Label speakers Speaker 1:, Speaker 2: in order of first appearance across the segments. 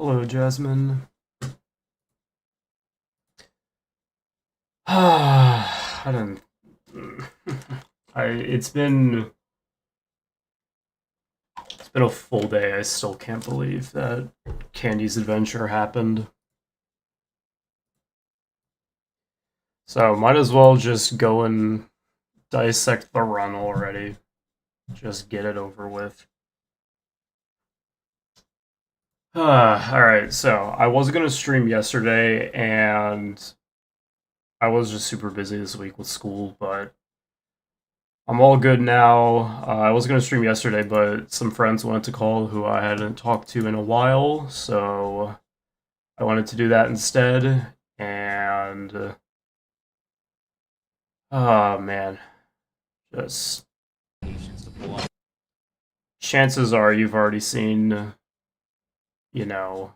Speaker 1: Hello, Jasmine. I don't. It's been a full day. I still can't believe that Candy's adventure happened. So might as well just go and dissect the run already. Just get it over with. Alright, so I was gonna stream yesterday and I was just super busy this week with school, but I'm all good now. I was gonna stream yesterday, but some friends wanted to call who I hadn't talked to in a while, so I wanted to do that instead. And oh man, just chances are you've already seen, you know.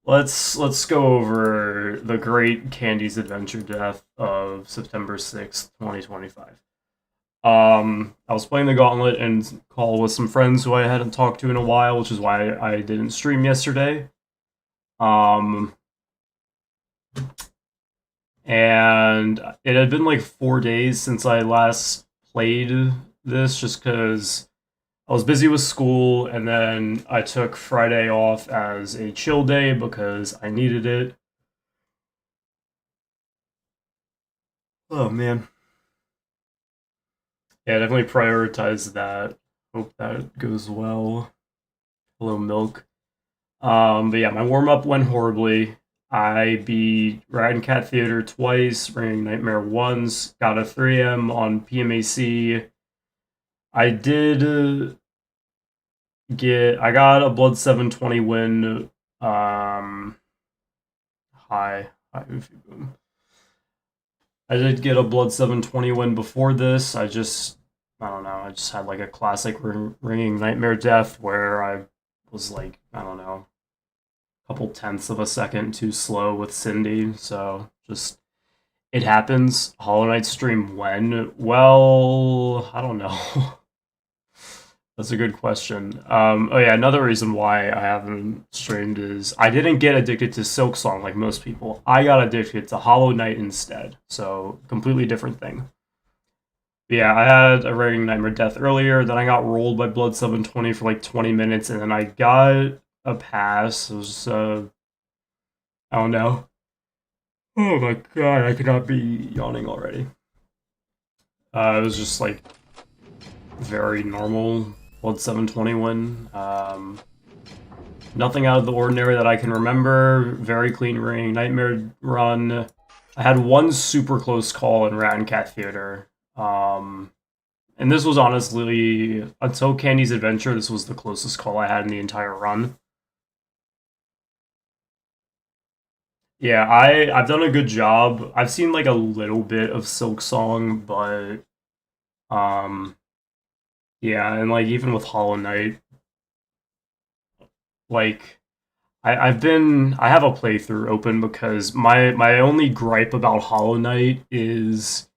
Speaker 1: Let's go over the great Candy's adventure death of September 6th, 2025. I was playing the Gauntlet and call with some friends who I hadn't talked to in a while, which is why I didn't stream yesterday. Um, and it had been like 4 days since I last played this, just because I was busy with school, and then I took Friday off as a chill day because I needed it. Oh man. Yeah, definitely prioritize that. Hope that goes well. Hello, Milk. But yeah, my warm up went horribly. I beat Rat and Cat Theater twice, Ringing Nightmare once, got a 3M on pmac. I did I got a Blood 720 win. Hi, Oofy Boom. I did get a Blood 720 win before this. I don't know, I just had like a classic Ringing Nightmare death where I was like, I don't know, couple tenths of a second too slow with Cindy, so just it happens. Hollow Knight stream when? Well, I don't know. That's a good question. Oh yeah, another reason why I haven't streamed is I didn't get addicted to Silk Song like most people. I got addicted to Hollow Knight instead, so completely different thing. But yeah, I had a Raving Nightmare death earlier, then I got rolled by Blood 720 for like 20 minutes, and then I got a pass. It was I don't know. Oh my god, I cannot be yawning already. It was just like very normal Blood 720 win. Nothing out of the ordinary that I can remember. Very clean ring, nightmare run. I had one super close call in Rat and Cat Theater. And this was honestly, until Candy's Adventure, this was the closest call I had in the entire run. Yeah, I've done a good job. I've seen like a little bit of Silk Song, but um yeah, and like even with Hollow Knight, like I have a playthrough open because my only gripe about Hollow Knight is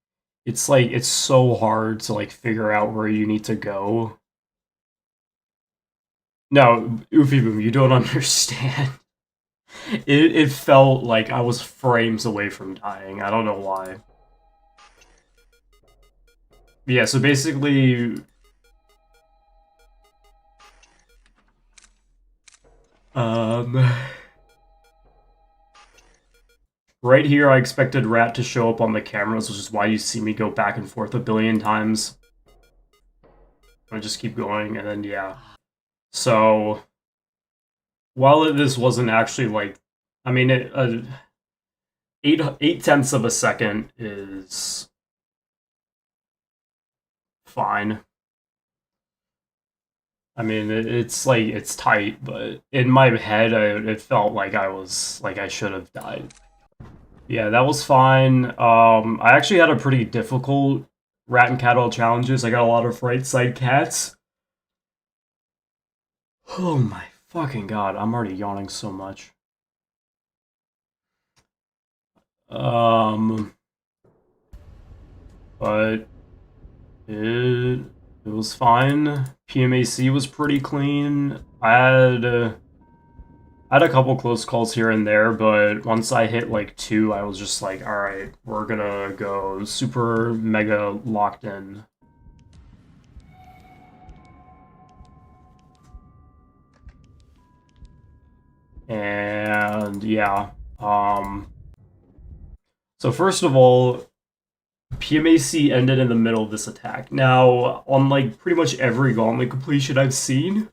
Speaker 1: it's like it's so hard to like figure out where you need to go. No, Oofy Boom, you don't understand. It felt like I was frames away from dying. I don't know why. Yeah, so basically, um, right here, I expected Rat to show up on the cameras, which is why you see me go back and forth a billion times. I just keep going, and then yeah. So, while this wasn't actually like, I mean, eight tenths of a second is fine. I mean, it's like it's tight, but in my head, it felt like I should have died. Yeah, that was fine. I actually had a pretty difficult rat and cat all challenges. I got a lot of right side cats. Oh my fucking god, I'm already yawning so much. Um, but it was fine. PMAC was pretty clean. I had I had a couple close calls here and there, but once I hit like 2, I was just like, alright, we're gonna go super mega locked in. And yeah. So first of all, PMAC ended in the middle of this attack. Now, on like pretty much every Gauntlet completion I've seen,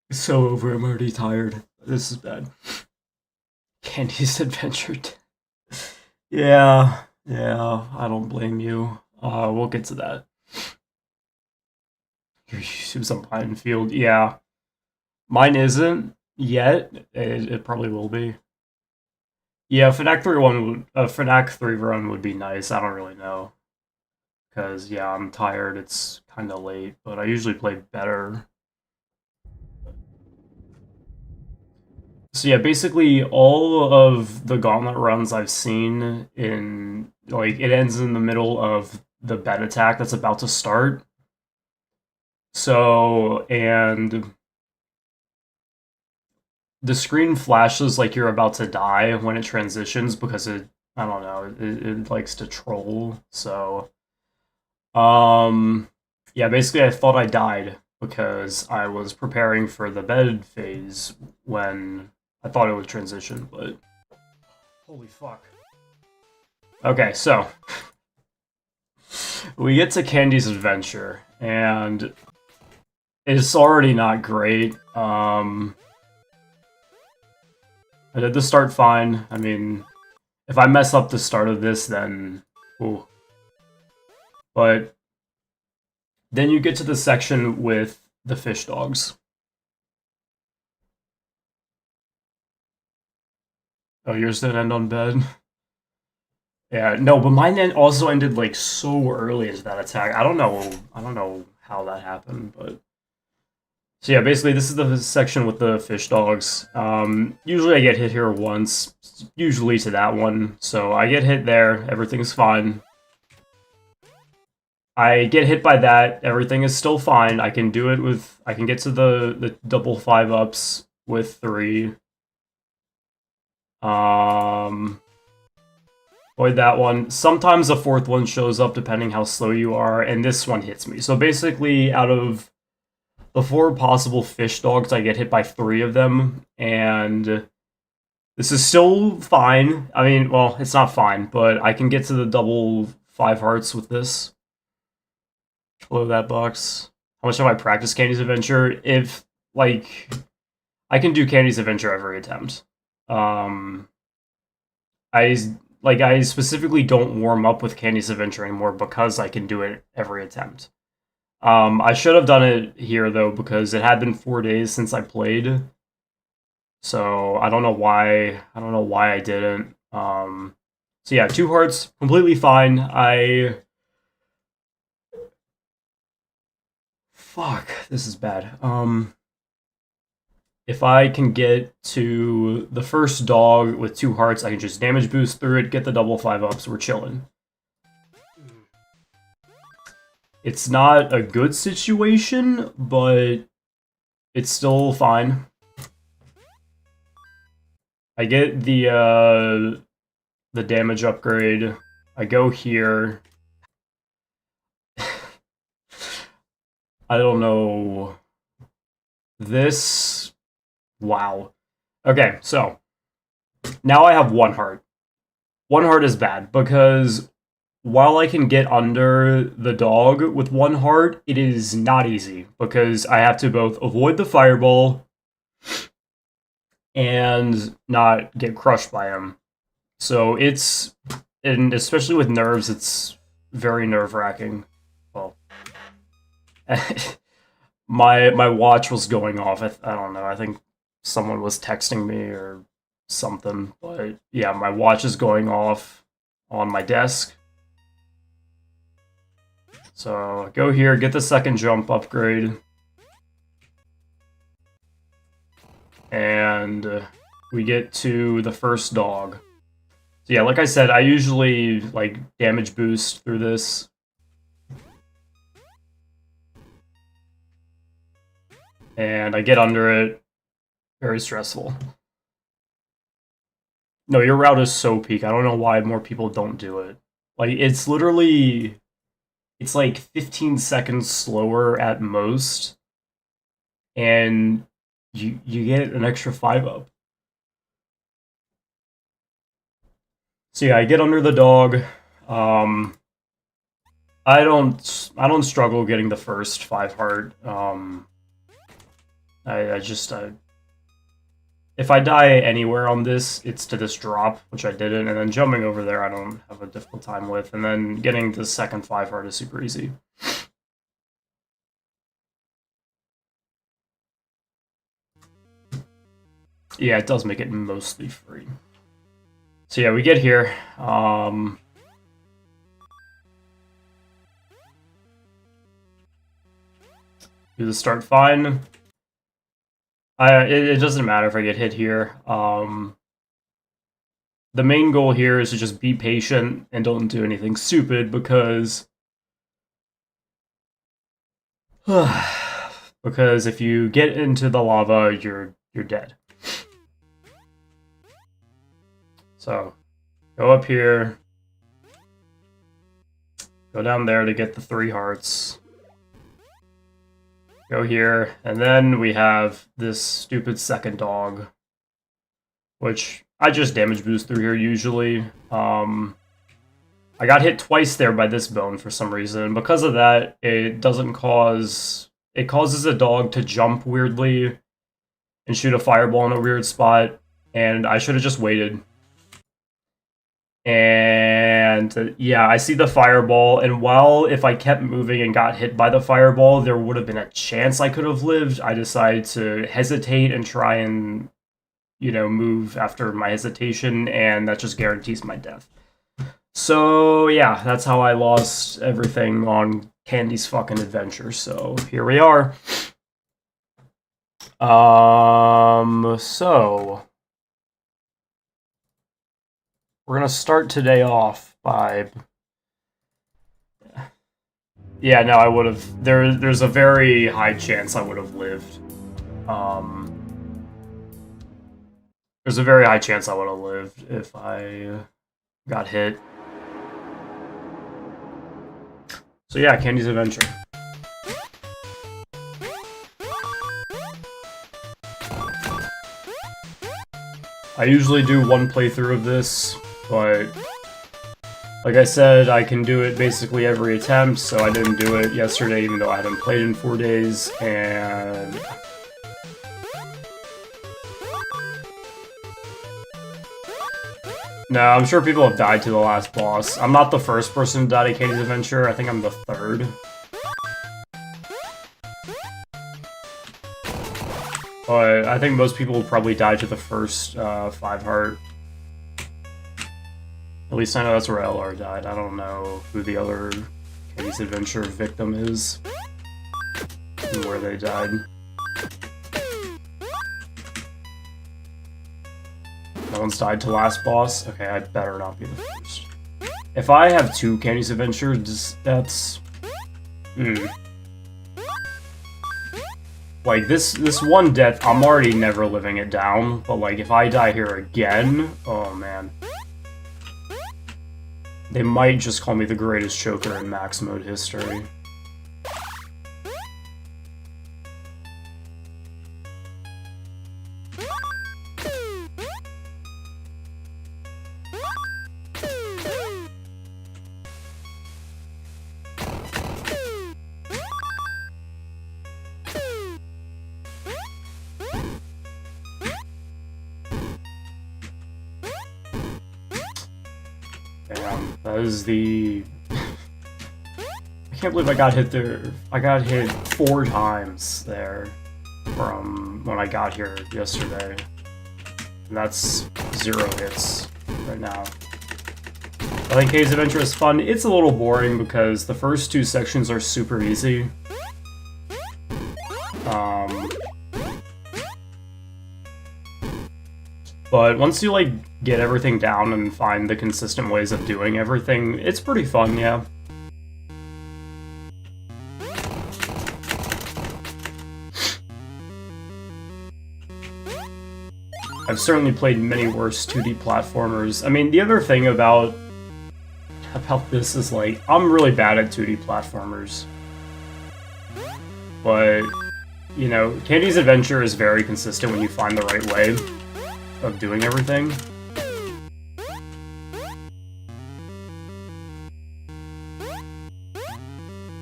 Speaker 1: it's so over, I'm already tired. This is bad. Candy's Adventure. Yeah, I don't blame you. We'll get to that. Your YouTube's on Pine Field. Yeah. Mine isn't yet. It probably will be. Yeah, FNAC 3 run would be nice. I don't really know. Because, yeah, I'm tired. It's kind of late, but I usually play better. So yeah, basically all of the Gauntlet runs I've seen in, like, it ends in the middle of the bed attack that's about to start. So, and the screen flashes like you're about to die when it transitions because I don't know, it likes to troll. So, yeah, basically I thought I died because I was preparing for the bed phase when I thought it would transition, but holy fuck. Okay, so we get to Candy's Adventure, and it's already not great. I did the start fine. I mean, if I mess up the start of this, then ooh. But then you get to the section with the fish dogs. Oh, yours didn't end on bed? Yeah, no, but mine also ended like so early into that attack. I don't know how that happened, but so yeah, basically this is the section with the fish dogs. Usually I get hit here once, usually to that one. So I get hit there, everything's fine. I get hit by that, everything is still fine. I can do it with, I can get to the double 5-ups with 3. Avoid that one. Sometimes the 4th one shows up depending how slow you are, and this one hits me. So basically, out of the 4 possible fish dogs, I get hit by 3 of them, and this is still fine. I mean, well, it's not fine, but I can get to the double 5 hearts with this. Below that box. How much have I practiced Candy's Adventure? If, like, I can do Candy's Adventure every attempt. I specifically don't warm up with Candy's Adventure anymore because I can do it every attempt. I should have done it here though because it had been 4 days since I played, so I don't know why. I don't know why I didn't. So yeah, 2 hearts, completely fine. Fuck, this is bad. If I can get to the first dog with 2 hearts, I can just damage boost through it, get the double 5-ups, we're chilling. It's not a good situation, but it's still fine. I get the damage upgrade. I go here. I don't know. This... Wow. Okay, so now I have 1 heart. 1 heart is bad because while I can get under the dog with 1 heart, it is not easy because I have to both avoid the fireball and not get crushed by him. So it's, and especially with nerves, it's very nerve-wracking. Well, my watch was going off. I don't know. I think someone was texting me or something. But yeah, my watch is going off on my desk. So go here, get the second jump upgrade. And we get to the first dog. So yeah, like I said, I usually like damage boost through this. And I get under it. Very stressful. No, your route is so peak. I don't know why more people don't do it. Like, it's literally... It's like 15 seconds slower at most. And you get an extra 5 up. So yeah, I get under the dog. I don't struggle getting the first 5 heart. If I die anywhere on this, it's to this drop, which I didn't, and then jumping over there I don't have a difficult time with, and then getting the second 5 heart is super easy. Yeah, it does make it mostly free. So yeah, we get here. Do the start fine. It doesn't matter if I get hit here. The main goal here is to just be patient and don't do anything stupid because because if you get into the lava, you're dead. So, go up here, go down there to get the 3 hearts. Go here, and then we have this stupid second dog, which I just damage boost through here usually. I got hit twice there by this bone for some reason. Because of that, it doesn't cause... It causes a dog to jump weirdly and shoot a fireball in a weird spot, and I should have just waited. And yeah, I see the fireball, and while if I kept moving and got hit by the fireball, there would have been a chance I could have lived, I decided to hesitate and try and, you know, move after my hesitation, and that just guarantees my death. So yeah, that's how I lost everything on Candy's fucking adventure, so here we are. So... We're gonna start today off by... Yeah, no, I would have... There's a very high chance I would have lived. There's a very high chance I would have lived if I got hit. So yeah, Candy's Adventure. I usually do one playthrough of this, but like I said, I can do it basically every attempt, so I didn't do it yesterday even though I hadn't played in 4 days, and... No, I'm sure people have died to the last boss. I'm not the first person to die to Candy's Adventure, I think I'm the 3rd. But I think most people will probably die to the first 5 heart. At least I know that's where LR died. I don't know who the other Candy's Adventure victim is. And where they died. No one's died to last boss? Okay, I better not be the first. If I have 2 Candy's Adventures, that's... Like, this one death, I'm already never living it down, but like, if I die here again, oh man. They might just call me the greatest choker in max mode history. That is the... I can't believe I got hit there. I got hit 4 times there from when I got here yesterday. And that's 0 hits right now. I think Candy's Adventure is fun. It's a little boring because the first 2 sections are super easy. But once you, like, get everything down and find the consistent ways of doing everything, it's pretty fun, yeah. I've certainly played many worse 2D platformers. I mean, the other thing about this is, like, I'm really bad at 2D platformers. But, you know, Candy's Adventure is very consistent when you find the right way of doing everything.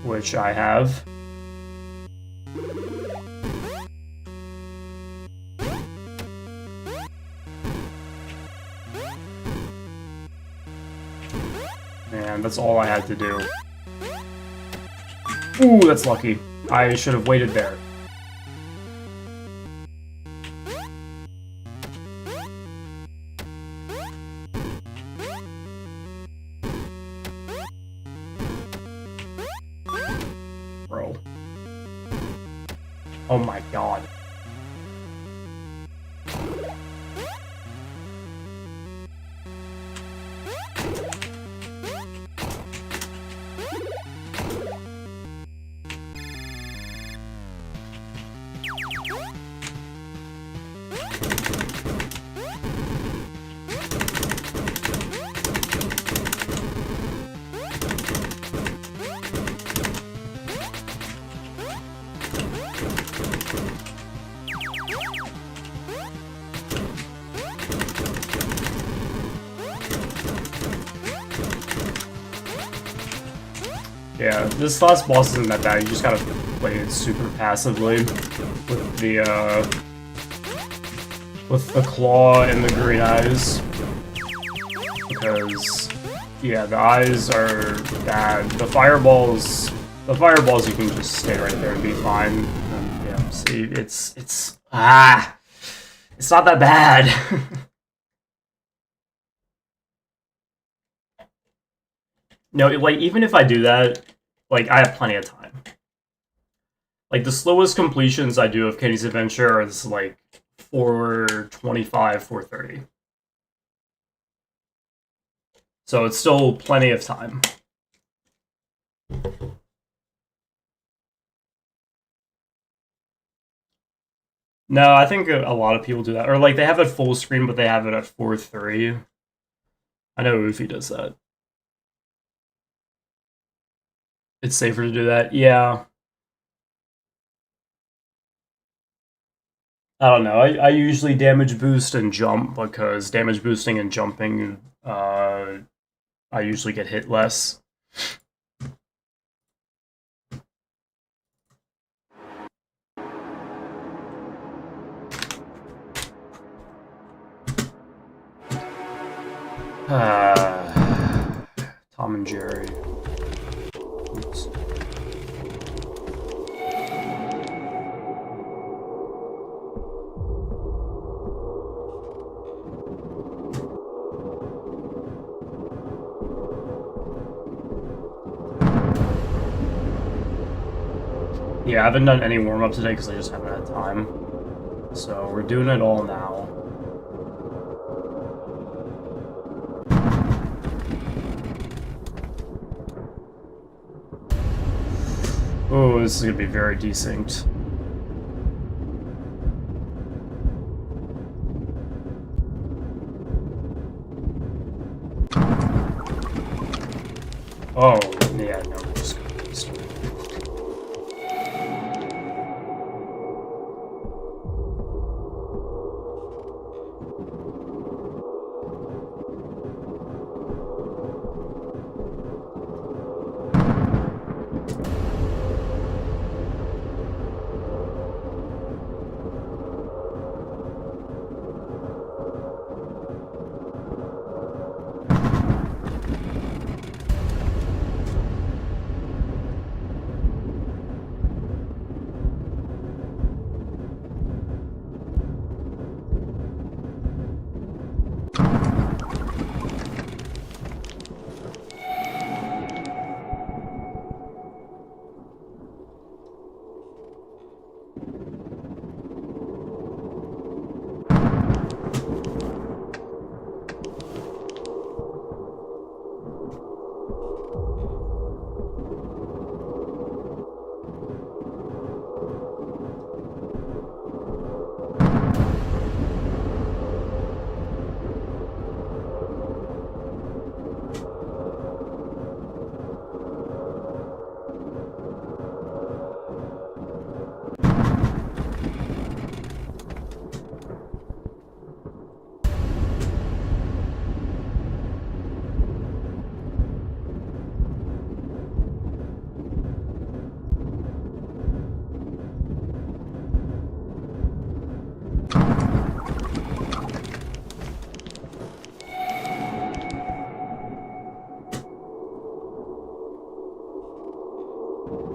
Speaker 1: Which I have. And that's all I had to do. Ooh, that's lucky. I should have waited there. Bro. Oh my god. Yeah, this last boss isn't that bad, you just gotta play it super passively with the claw and the green eyes. Because, yeah, the eyes are bad. The fireballs you can just stay right there and be fine. And, yeah, see, it's not that bad. No, like, even if I do that, like, I have plenty of time. Like, the slowest completions I do of Candy's Adventure is, like, 4:25, 4:30. So it's still plenty of time. No, I think a lot of people do that. Or, like, they have it full screen, but they have it at 4:3. I know Oofy does that. It's safer to do that. Yeah. I don't know. I usually damage boost and jump because damage boosting and jumping, I usually get hit less. Tom and Jerry. Oops. Yeah, I haven't done any warm-up today because I just haven't had time. So we're doing it all now. Oh, this is gonna be very desynced. Oh, yeah, no, we're just gonna restart.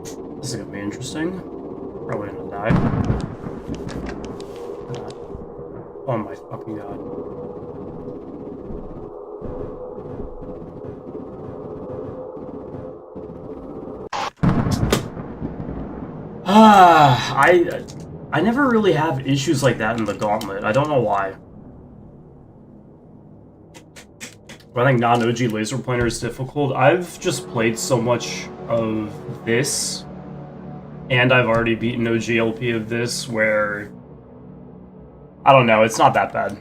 Speaker 1: This is gonna be interesting. Probably gonna die. Or not. Oh my fucking god. I never really have issues like that in the Gauntlet. I don't know why. But I think non-OG laser pointer is difficult. I've just played so much of this, and I've already beaten OGLP of this, where I don't know, it's not that bad.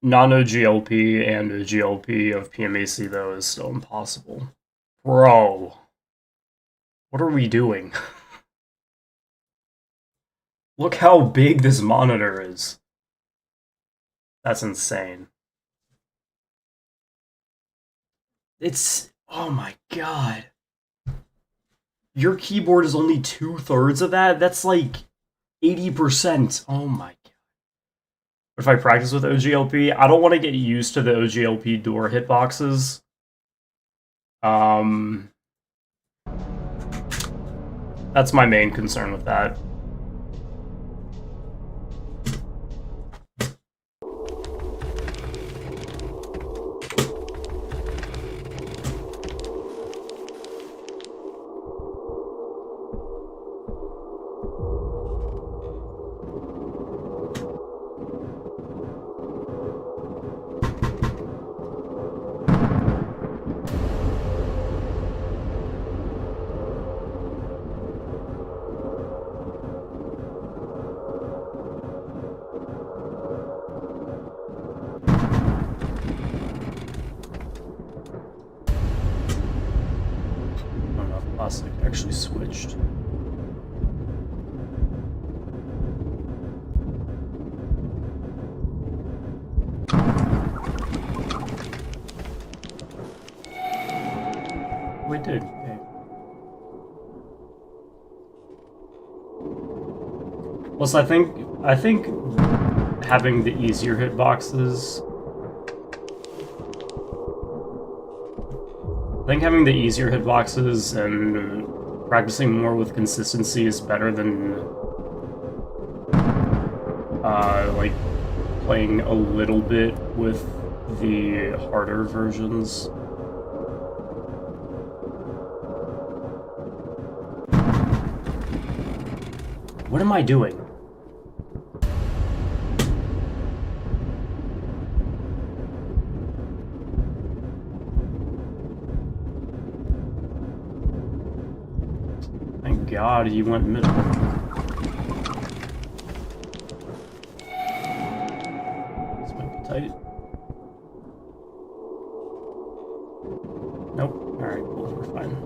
Speaker 1: Non-OGLP and OGLP of pmac though is still impossible. Bro. What are we doing? Look how big this monitor is. That's insane. It's... oh my god. Your keyboard is only 2/3 of that? That's like 80%. Oh my god. If I practice with OGLP, I don't want to get used to the OGLP door hitboxes. That's my main concern with that. Plastic actually switched. We did. Okay. Plus, I think having the easier hitboxes. I think having the easier hitboxes and practicing more with consistency is better than like playing a little bit with the harder versions. What am I doing? Thank God he went middle. This might be tight. Nope. Alright, cool, we're fine.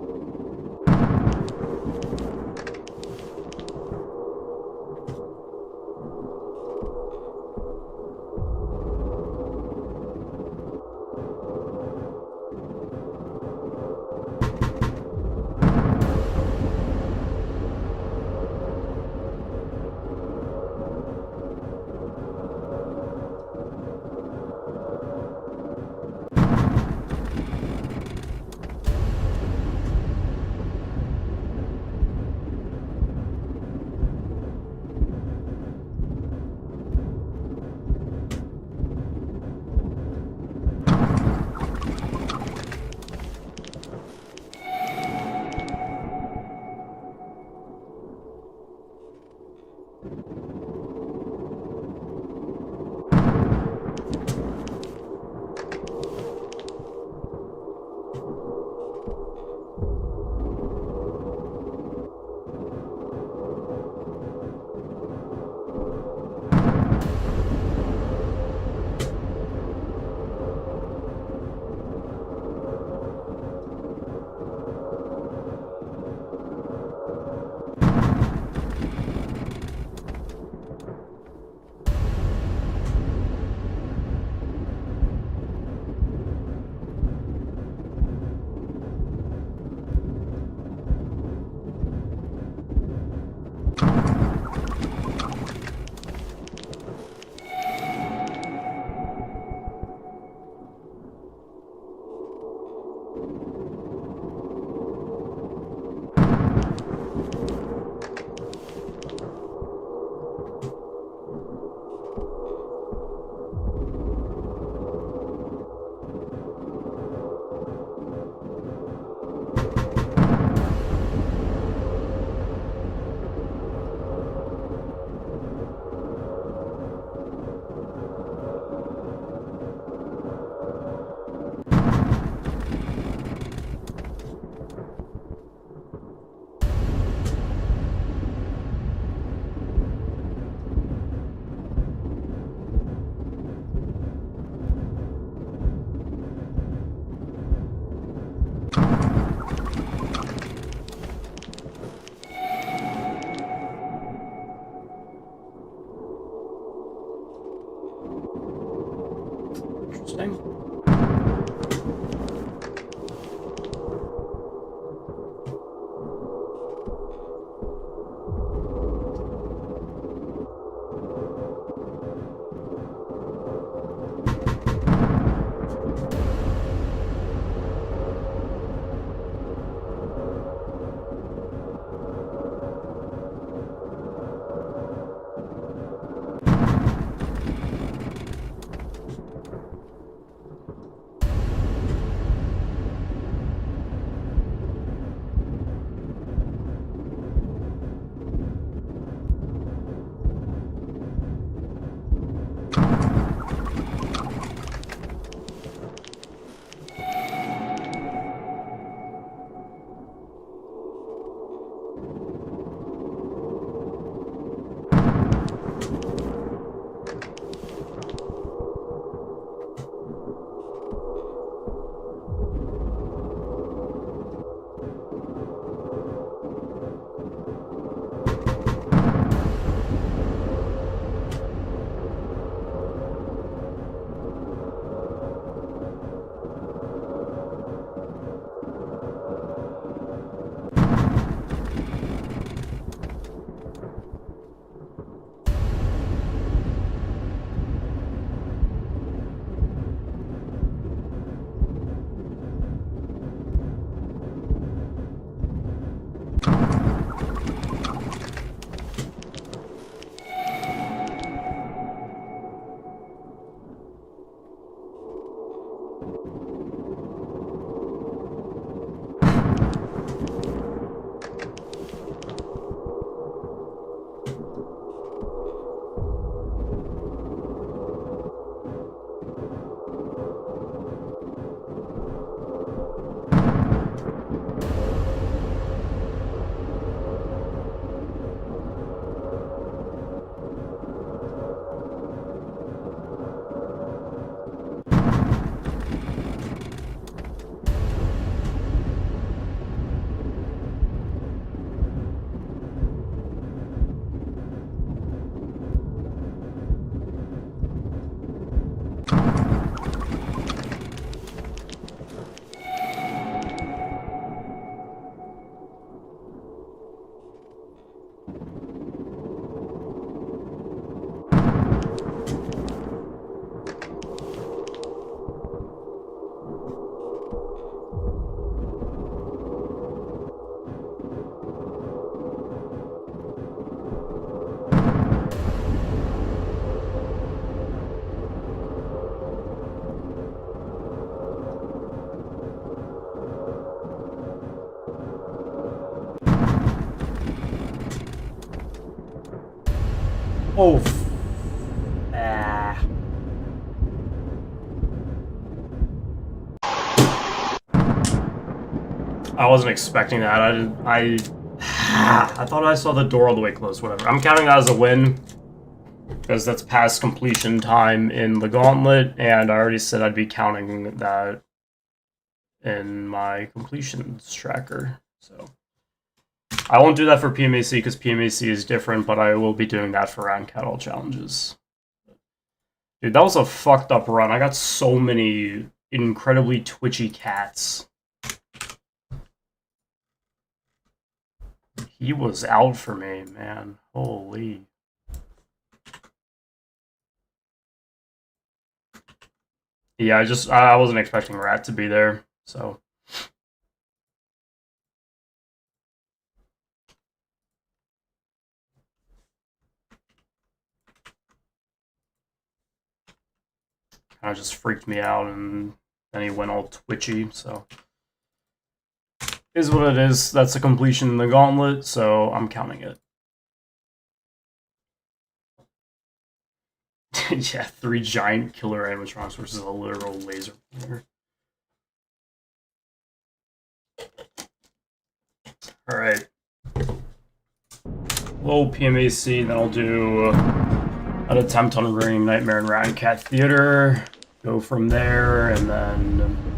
Speaker 1: Interesting. Oh. I wasn't expecting that. I thought I saw the door all the way closed. Whatever. I'm counting that as a win because that's past completion time in the Gauntlet, and I already said I'd be counting that in my completions tracker. So I won't do that for PMAC because PMAC is different, but I will be doing that for Round Cat All challenges. Dude, that was a fucked up run. I got so many incredibly twitchy cats. He was out for me, man. Holy. Yeah, I wasn't expecting Rat to be there, so. Kind of just freaked me out, and then he went all twitchy, so. Is what it is. That's a completion in the Gauntlet, so I'm counting it. Yeah, 3 giant killer animatronics versus a literal laser pointer. Alright. Low PMAC, then I'll do an attempt on Ring Nightmare in Rat Cat Theater. Go from there, and then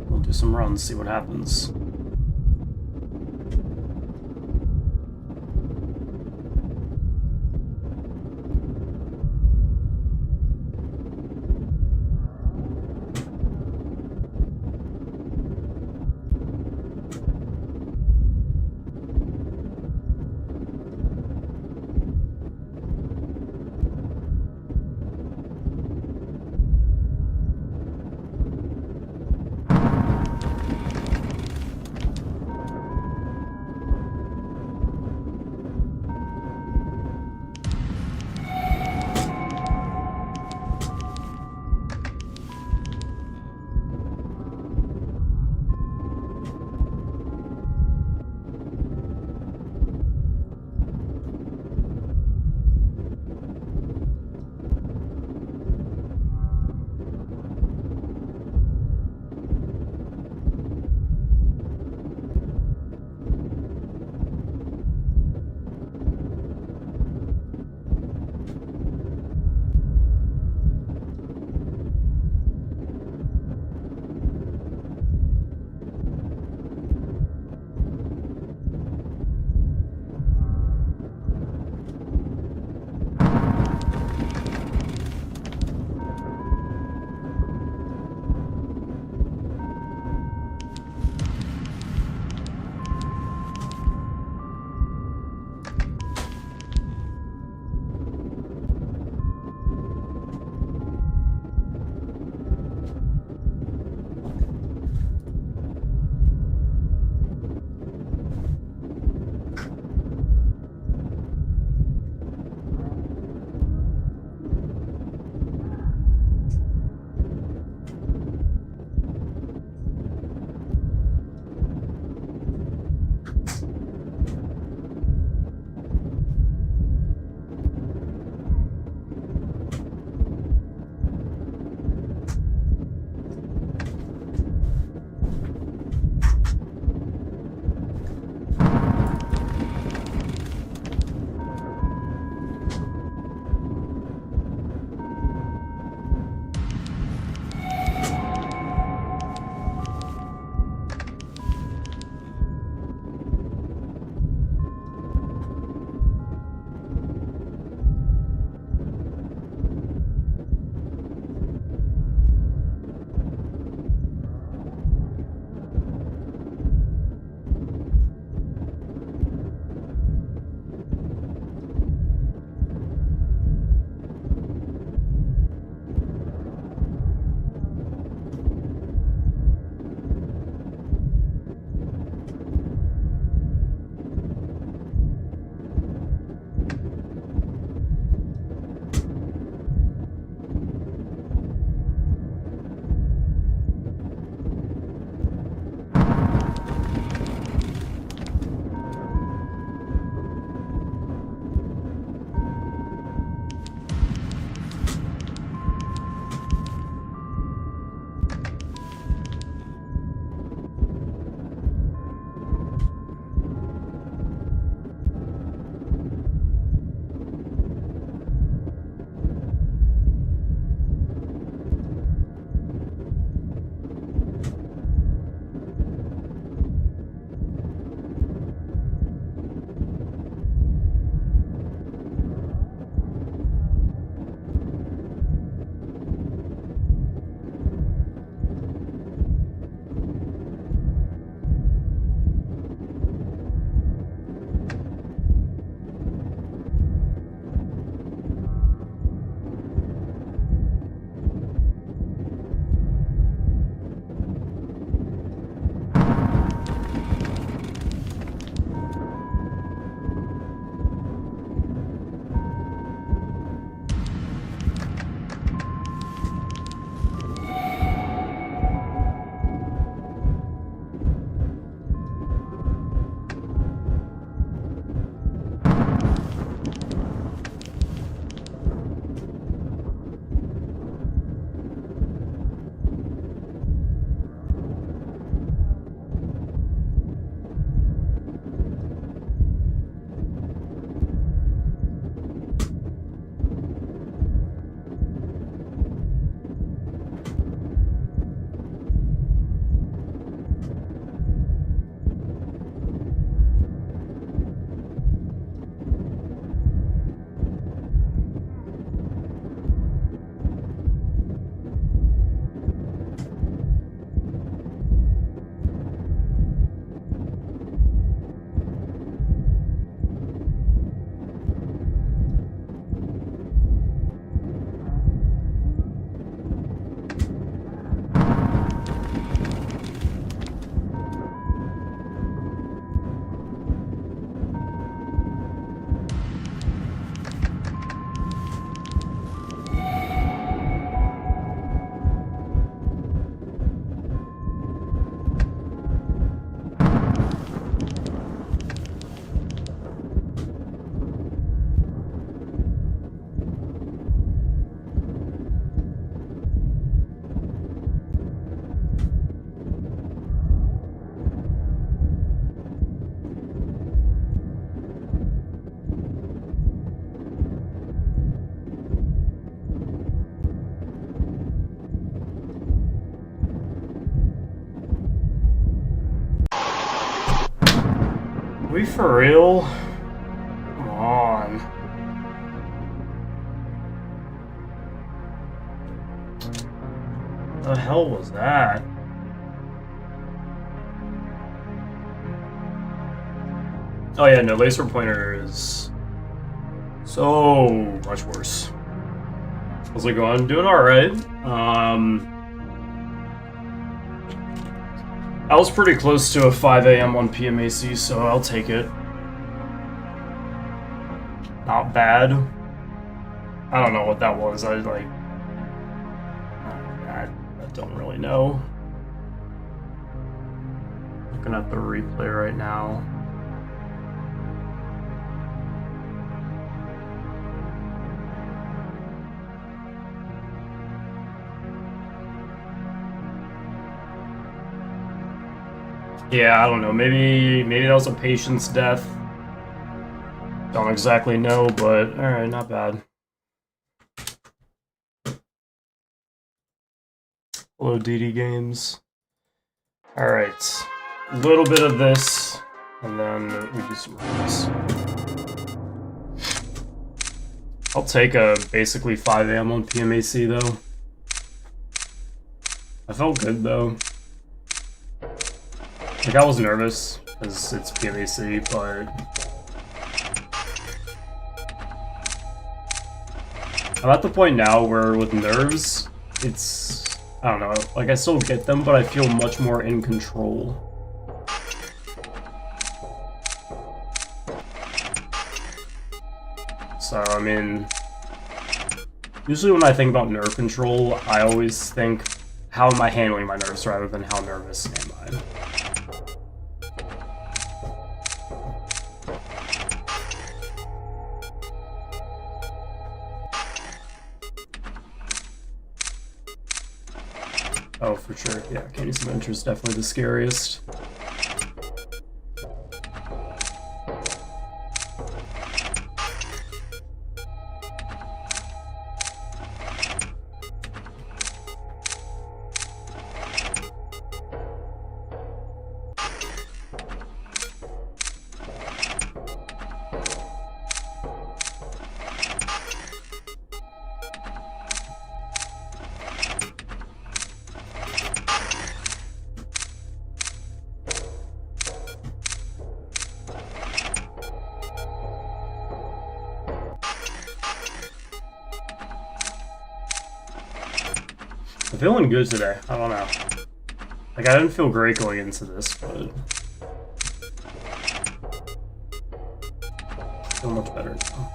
Speaker 1: we'll do some runs, see what happens. you for real? Come on. The hell was that? Oh yeah, no, laser pointer is so much worse. How's it going? Doing alright. I was pretty close to a 5 a.m. on PMAC, so I'll take it. Not bad. I don't know what that was. I don't really know. Looking at the replay right now. Yeah, I don't know. Maybe that was a patient's death. Don't exactly know, but alright, not bad. Hello, DD Games. Alright. A little bit of this, and then we do some runs. I'll take a basically 5 a.m. on PMAC, though. I felt good, though. Like, I was nervous, because it's PMAC, but I'm at the point now where with nerves, it's, I don't know, like I still get them, but I feel much more in control. So, I mean, usually when I think about nerve control, I always think, how am I handling my nerves rather than how nervous am I? Oh, for sure. Yeah, Katie's Adventure is definitely the scariest. I'm feeling good today. I don't know. Like, I didn't feel great going into this, but I feel much better now.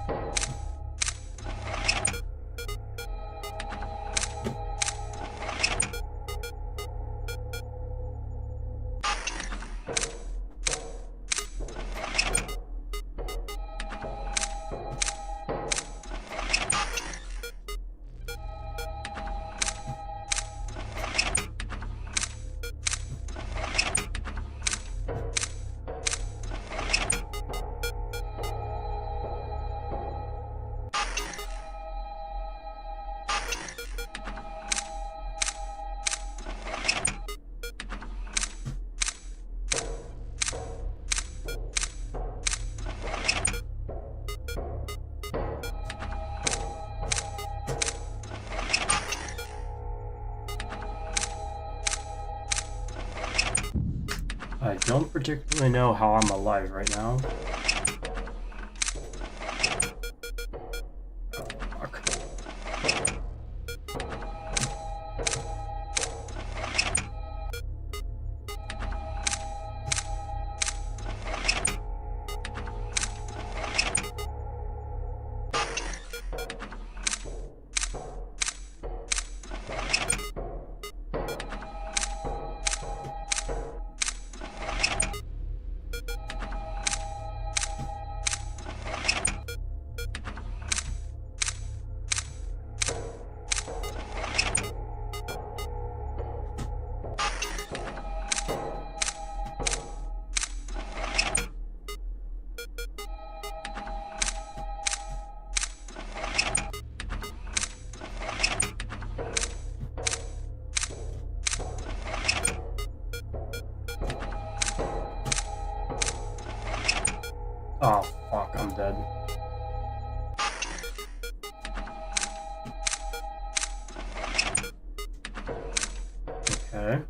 Speaker 1: I don't particularly know how I'm alive right now. Oh, fuck. dead. Okay.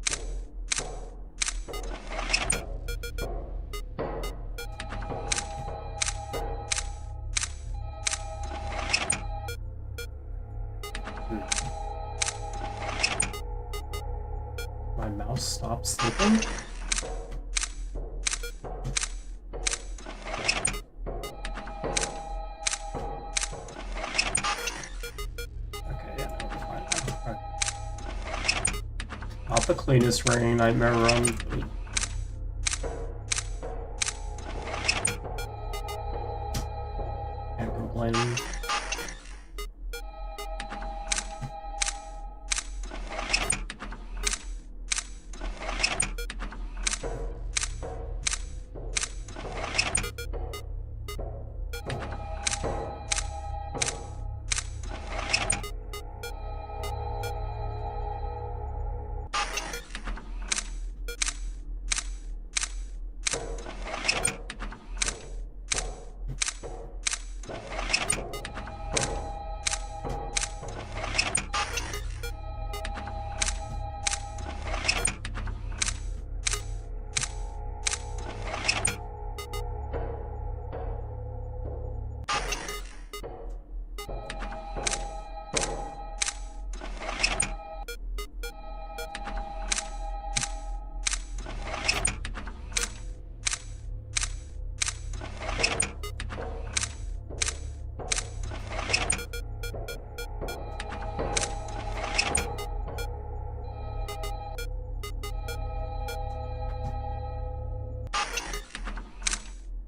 Speaker 1: My mouse stopped slipping. Not the cleanest Ringing Nightmare run, but... can't complain.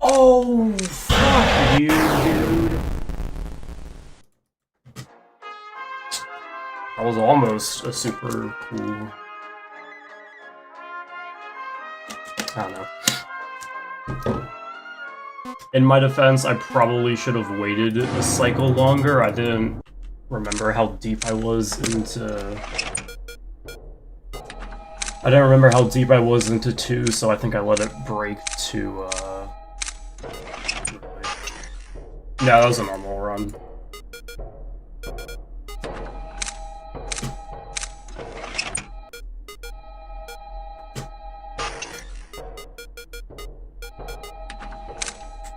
Speaker 1: Oh, fuck you, dude. That was almost a super cool... I don't know. In my defense, I probably should have waited a cycle longer. I didn't remember how deep I was into... I didn't remember how deep I was into 2, so I think I let it break to, yeah, that was a normal run.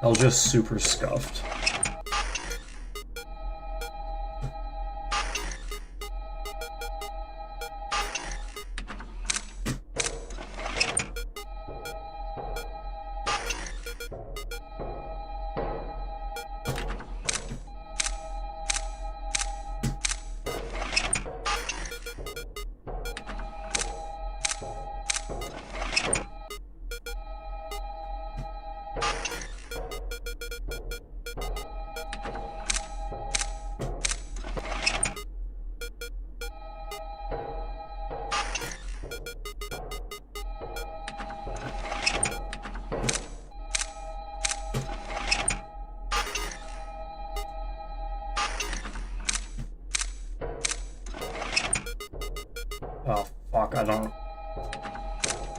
Speaker 1: I was just super scuffed. Oh, fuck, I don't...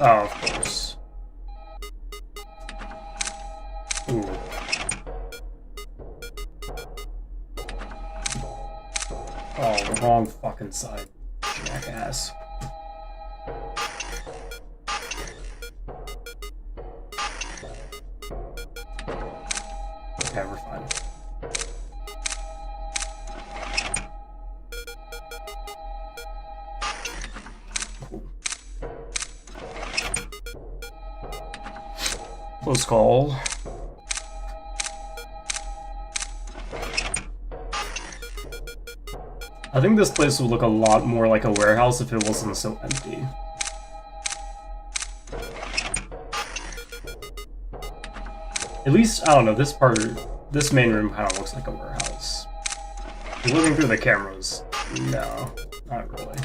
Speaker 1: Oh, of course. Ooh. Oh, the wrong fucking side. Jackass. Okay, we're fine. Close call. I think this place would look a lot more like a warehouse if it wasn't so empty. At least, I don't know, this main room kind of looks like a warehouse. If you're looking through the cameras, no, not really.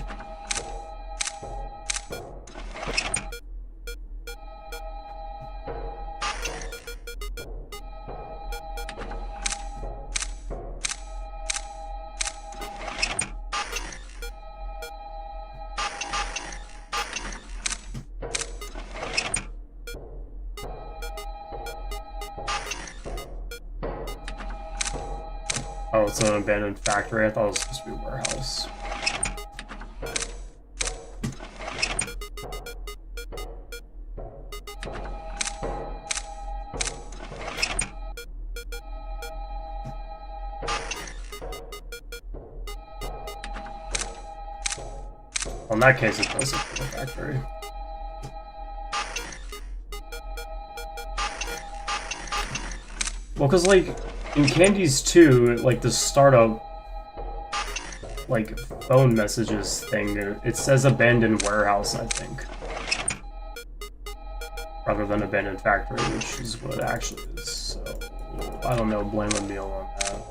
Speaker 1: Oh, it's an abandoned factory. I thought it was supposed to be a warehouse. Well, in that case, it does look like a factory. Well, because, like, in Candies 2, like, the startup, like, phone messages thing, it says abandoned warehouse, I think. Rather than abandoned factory, which is what it actually is. So, I don't know, blame Emil on that.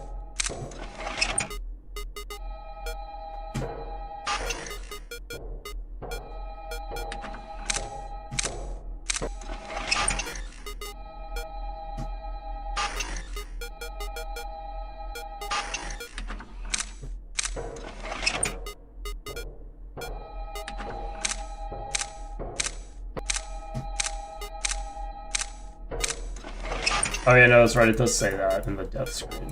Speaker 1: Oh yeah, no, that's right, it does say that in the death screen.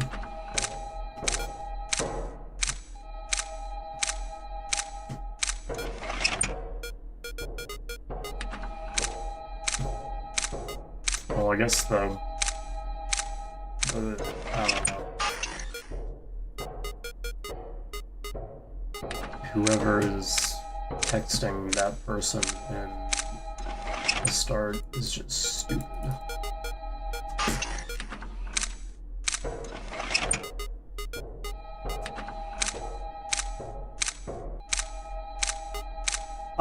Speaker 1: Well, I guess the I don't know. Whoever is texting that person in the start is just stupid.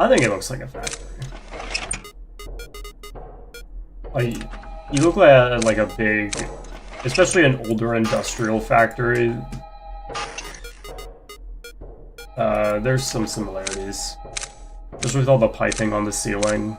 Speaker 1: I think it looks like a factory. You look like a big, especially an older industrial factory. There's some similarities, just with all the piping on the ceiling.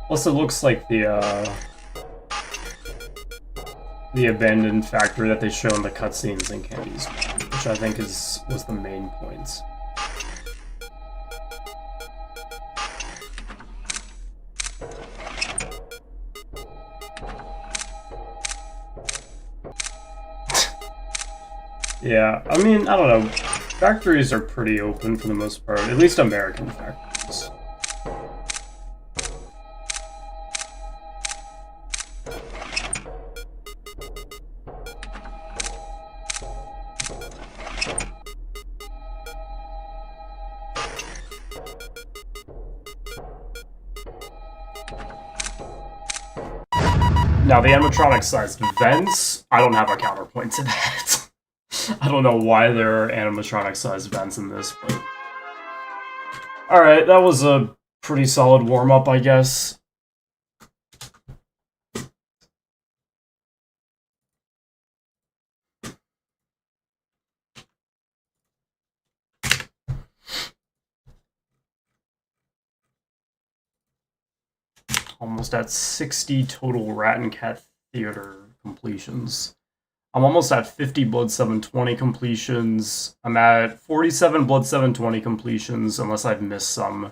Speaker 1: Plus, it looks like the abandoned factory that they show in the cutscenes in Candies, which I think was the main points. Yeah, I mean, I don't know. Factories are pretty open for the most part, at least American factories. Now, the animatronic-sized vents, I don't have a counterpoint to that. I don't know why there are animatronic-sized vents in this, but... Alright, that was a pretty solid warm-up, I guess. Almost at 60 total Rat and Cat Theater completions. I'm almost at 50 Blood 720 completions. I'm at 47 Blood 720 completions, unless I've missed some.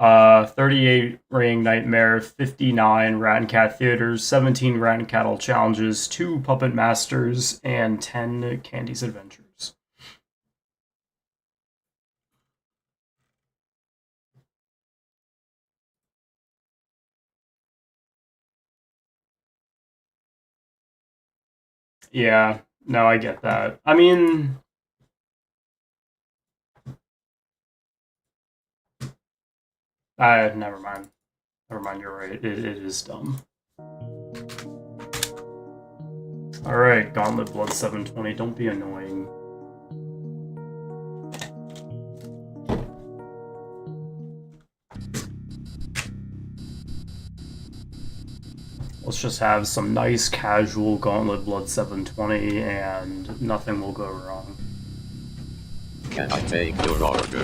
Speaker 1: 38 Ringing Nightmare, 59 Rat and Cat Theaters, 17 Rat and Cattle Challenges, 2 Puppet Masters, and 10 Candy's Adventures. Yeah, no, I get that. I mean... never mind. Never mind, you're right. It is dumb. Alright, Gauntlet Blood 720, don't be annoying. Let's just have some nice casual Gauntlet Blood 720 and nothing will go wrong.
Speaker 2: Can I take your order?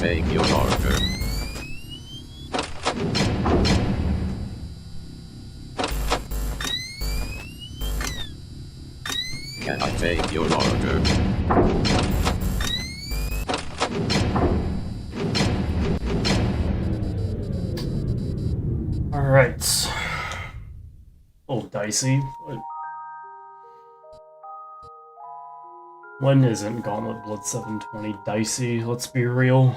Speaker 2: take your order? Can I take your order?
Speaker 1: Alright. A little dicey, but when isn't Gauntlet Blood 720 dicey? Let's be real.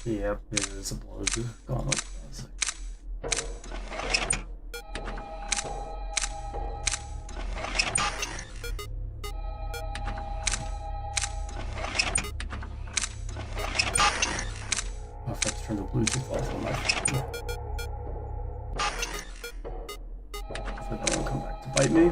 Speaker 1: Yep, it is a Blood Gauntlet classic. Oh, if I turn the Bluetooth off on my phone. Hopefully that won't come back to bite me.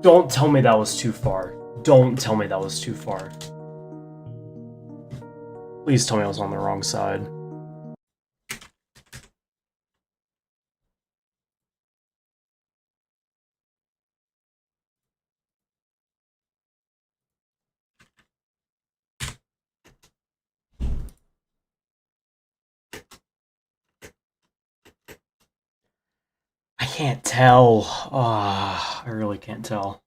Speaker 1: Don't tell me that was too far. Don't tell me that was too far. Please tell me I was on the wrong side. I can't tell. I really can't tell.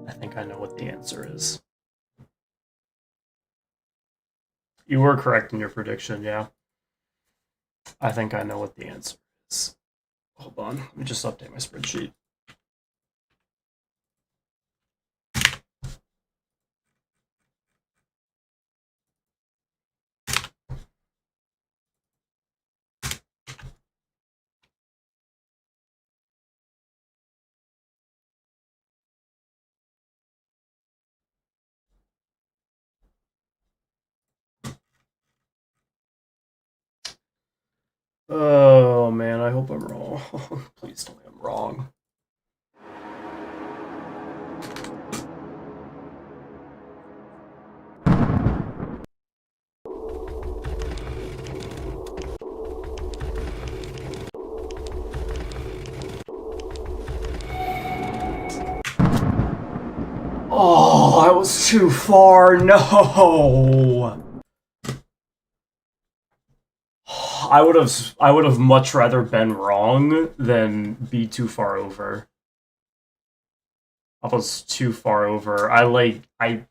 Speaker 1: I think I know what the answer is. You were correct in your prediction, yeah. I think I know what the answer is. Hold on, let me just update my spreadsheet. Oh man, I hope I'm wrong. Please tell me I'm wrong. Oh, I was too far. No. I would have much rather been wrong than be too far over. I was too far over. I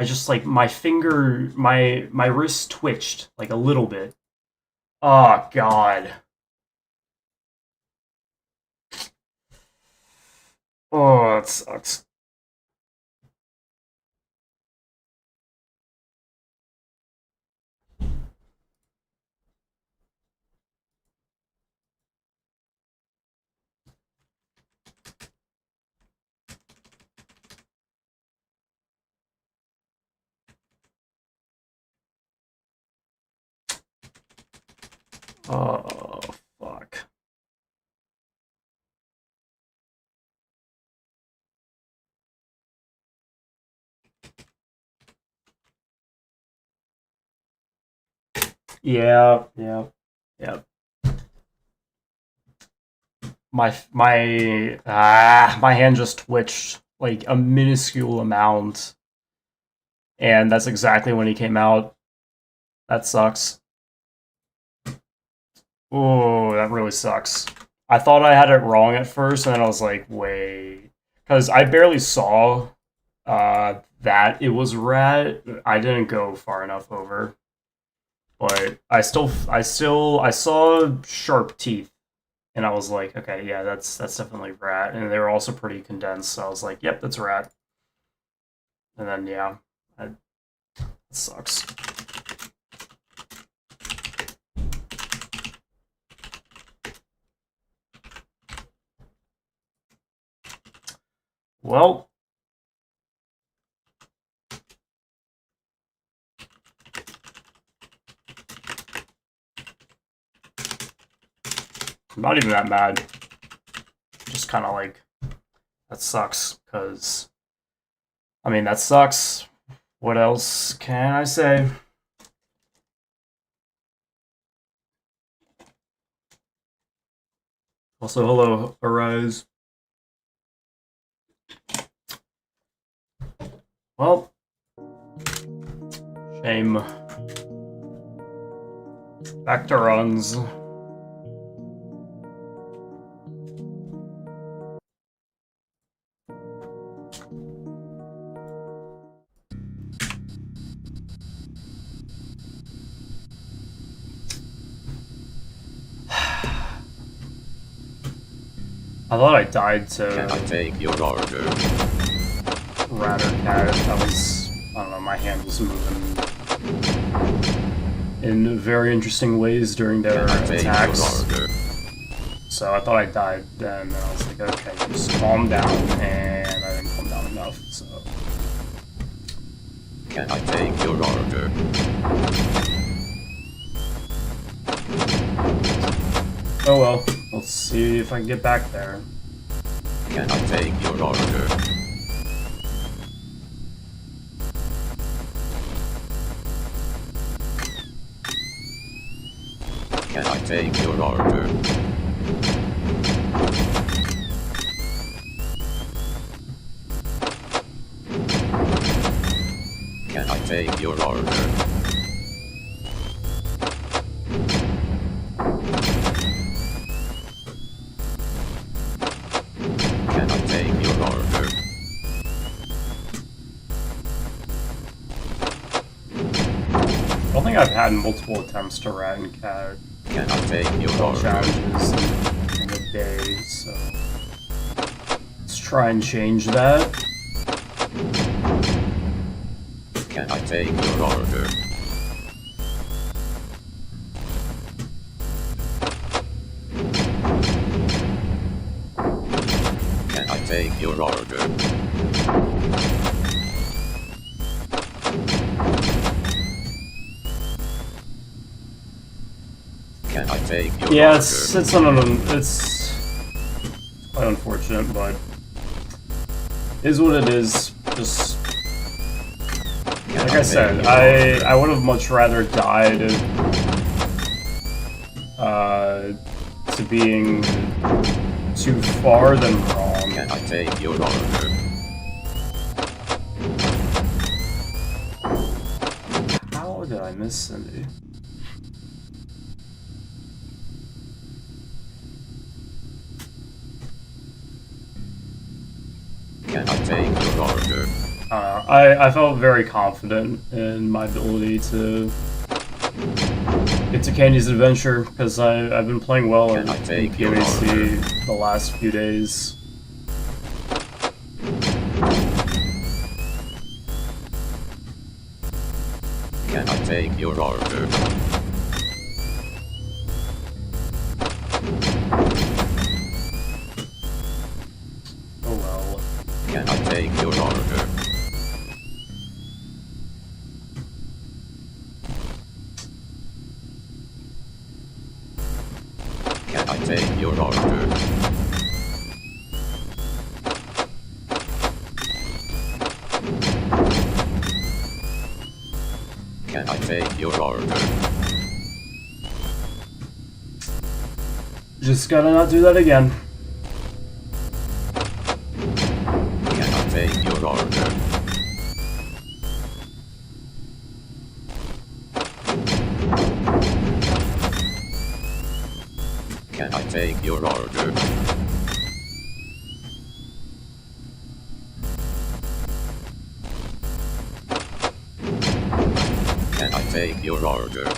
Speaker 1: just like my finger, my wrist twitched like a little bit. Oh god. Oh, that sucks. Oh, fuck. Yeah, yeah, yeah. My hand just twitched like a minuscule amount, and that's exactly when he came out. That sucks. Oh, that really sucks. I thought I had it wrong at first, and then I was like, wait, because I barely saw that it was rat. I didn't go far enough over, but I saw sharp teeth, and I was like, okay, yeah, that's definitely rat, and they were also pretty condensed. So I was like, yep, that's rat. And then yeah, it sucks. Well, I'm not even that mad. Just kind of like, that sucks, because, I mean, that sucks. What else can I say? Also, hello, Arise. Well, shame. Back to runs. I thought I died to
Speaker 2: Can I take your order?
Speaker 1: rat or cat. That was, I don't know, my hand was moving in very interesting ways during their attacks. So I thought I died then, and I was like, okay, just calm down, and I didn't calm down enough, so.
Speaker 2: Can I take your order?
Speaker 1: Oh well, let's see if I can get back there.
Speaker 2: Can I take your order? Can I take your order? Can I take your order? Can I take your order?
Speaker 1: I don't think I've had multiple attempts to rat and cat
Speaker 2: Can I take your order?
Speaker 1: challenges in a day, so let's try and change that.
Speaker 2: Can I take your order? Can I take your order? Can I take your order?
Speaker 1: Yeah, it's quite unfortunate, but it is what it is. Just like I said, I would have much rather died to being too far than wrong.
Speaker 2: Can I take your order?
Speaker 1: How did I miss Cindy?
Speaker 2: Can I take your order?
Speaker 1: I felt very confident in my ability to get to Candy's Adventure because I've been playing well in POAC the last few days.
Speaker 2: Can I take your order?
Speaker 1: Oh well.
Speaker 2: Can I take your order? Can I take your order? Can I take your order?
Speaker 1: Just gotta not do that again.
Speaker 2: Can I take your order? Can I take your order? Can I take your order?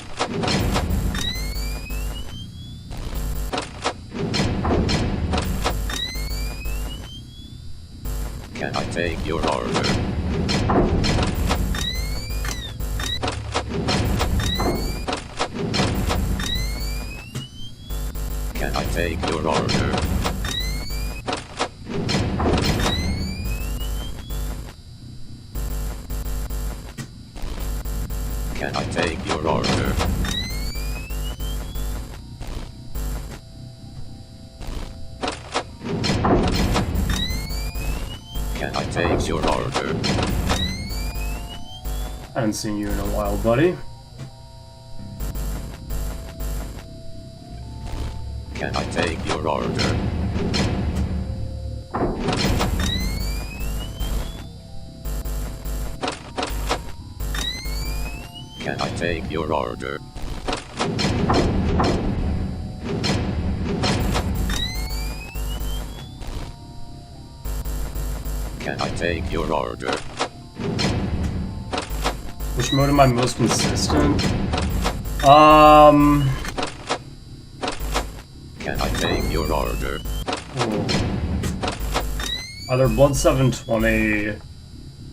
Speaker 2: Can I take your order? Can I take your order? take your order?
Speaker 1: I haven't seen you in a while, buddy.
Speaker 2: Can I take your order? Can I take your order? Can I take your order?
Speaker 1: Which mode am I most consistent?
Speaker 2: Can I take your order?
Speaker 1: Either Blood 720,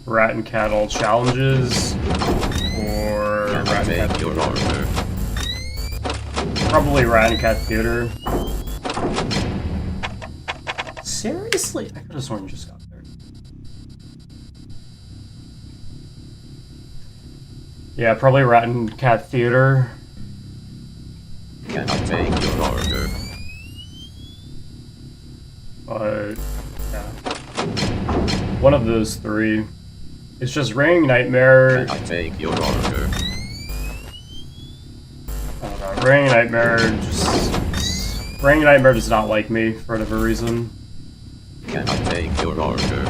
Speaker 1: Rat and Cat all challenges, or
Speaker 2: Can I
Speaker 1: Rat and Cat
Speaker 2: take your
Speaker 1: Theater.
Speaker 2: order?
Speaker 1: Probably Rat and Cat Theater. Seriously? I could have sworn you just got there. Yeah, probably Rat and Cat Theater.
Speaker 2: Can I take your order?
Speaker 1: Yeah. One of those three. It's just Raining Nightmare.
Speaker 2: Can I take your order?
Speaker 1: I don't know. Raining Nightmare Raining Nightmare does not like me for whatever reason.
Speaker 2: Can I take your order?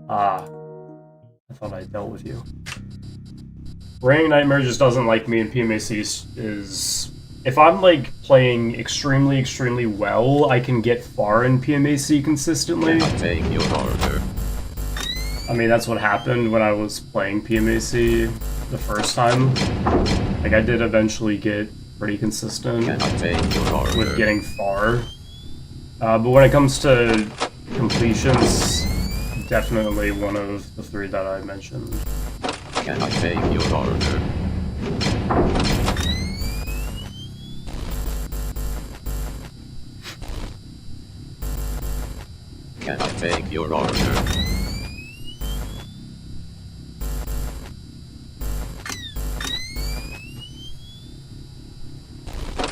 Speaker 1: Ah. I thought I dealt with you. Raining Nightmare just doesn't like me, and PMAC is... If I'm, like, playing extremely, extremely well, I can get far in PMAC consistently.
Speaker 2: Can I take your order?
Speaker 1: I mean, that's what happened when I was playing PMAC the first time. Like, I did eventually get pretty consistent
Speaker 2: Can I take your order?
Speaker 1: with getting far. But when it comes to completions, definitely one of the three that I mentioned.
Speaker 2: Can I take your order? Can I take your order?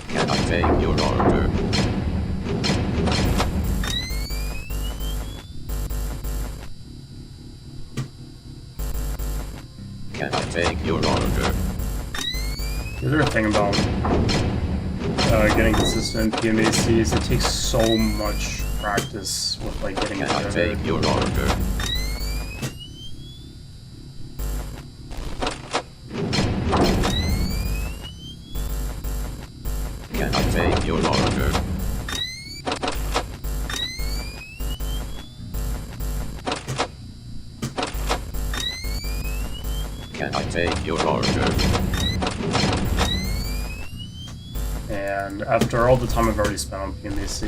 Speaker 2: Can I take your order? Can I take your order?
Speaker 1: The other thing about getting consistent PMAC is it takes so much practice with like getting
Speaker 2: Can
Speaker 1: good
Speaker 2: I
Speaker 1: at
Speaker 2: take
Speaker 1: it.
Speaker 2: your order? Can I take your order? Can I take your order?
Speaker 1: And after all the time I've already spent on PMAC,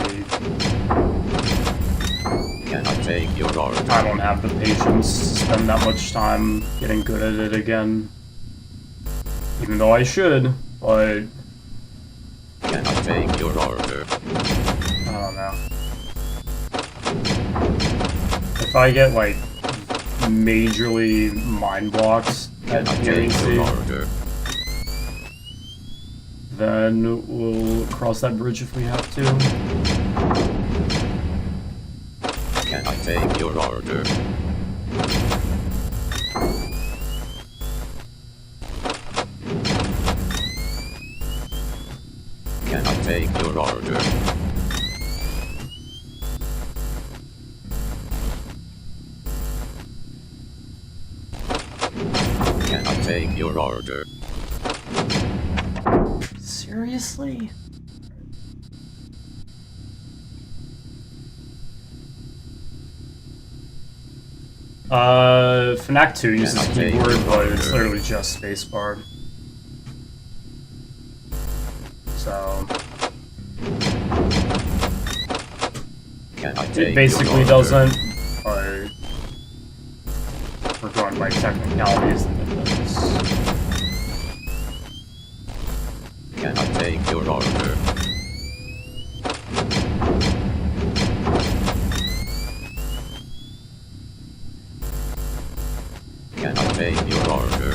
Speaker 2: Can I take your order?
Speaker 1: I don't have the patience to spend that much time getting good at it again. Even though I should, but
Speaker 2: Can I take your order?
Speaker 1: I don't know. If I get like majorly mind blocked at
Speaker 2: Can I take your
Speaker 1: PMAC,
Speaker 2: order?
Speaker 1: then we'll cross that bridge if we have to.
Speaker 2: Can I take your order? Can I take your order? Can I take your order?
Speaker 1: Seriously? FNAF 2 uses
Speaker 2: Can I take
Speaker 1: keyboard,
Speaker 2: your
Speaker 1: but it's
Speaker 2: order?
Speaker 1: literally just spacebar. So
Speaker 2: Can I
Speaker 1: it
Speaker 2: take
Speaker 1: basically
Speaker 2: your order?
Speaker 1: doesn't, but we're going by technicalities and it does.
Speaker 2: Can I take your order? Can I take your order?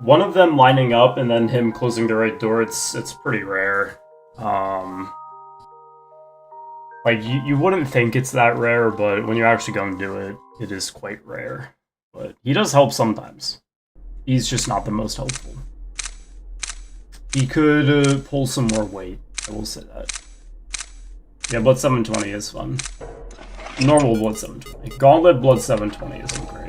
Speaker 1: one of them lining up and then him closing the right door, it's pretty rare. Like, you wouldn't think it's that rare, but when you're actually going to do it, it is quite rare. But he does help sometimes. He's just not the most helpful. He could pull some more weight, I will say that. Yeah, Blood 720 is fun. Normal Blood 720. Gauntlet Blood 720 isn't great.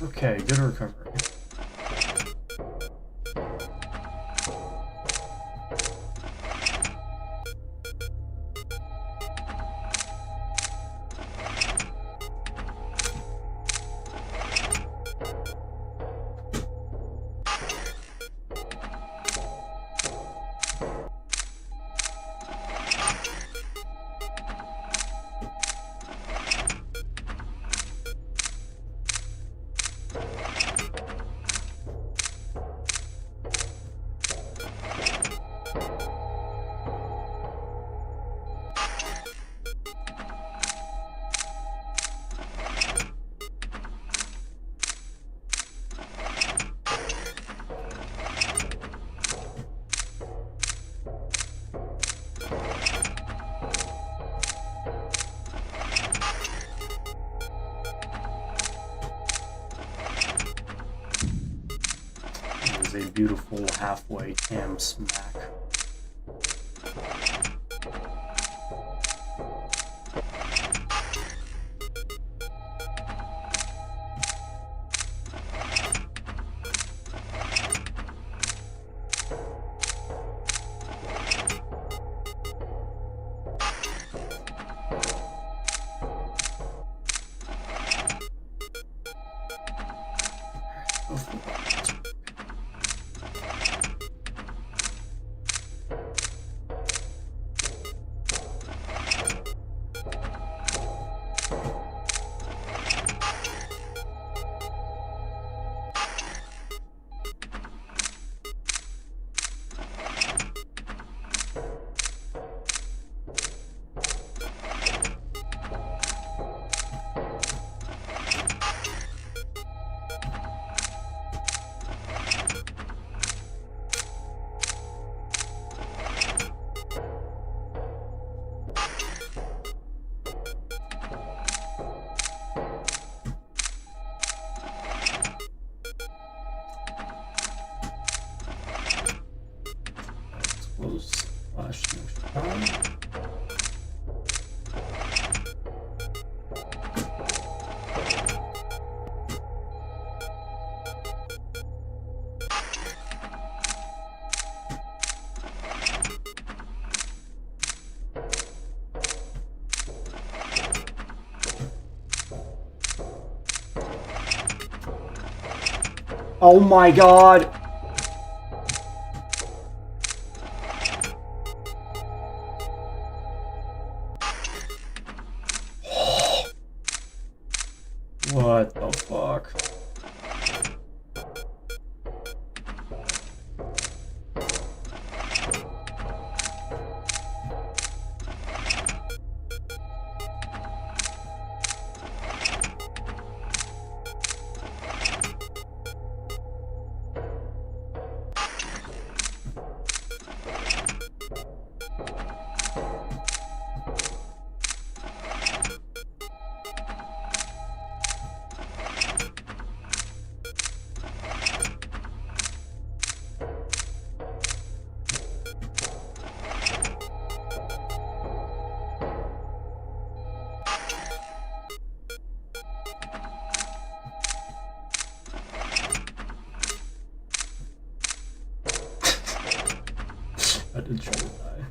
Speaker 1: Okay, good recovery. A beautiful halfway cam smack. Oh my god! What the fuck? I did try to die.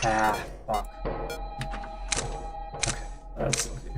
Speaker 1: Ah, fuck. Okay, that's lucky.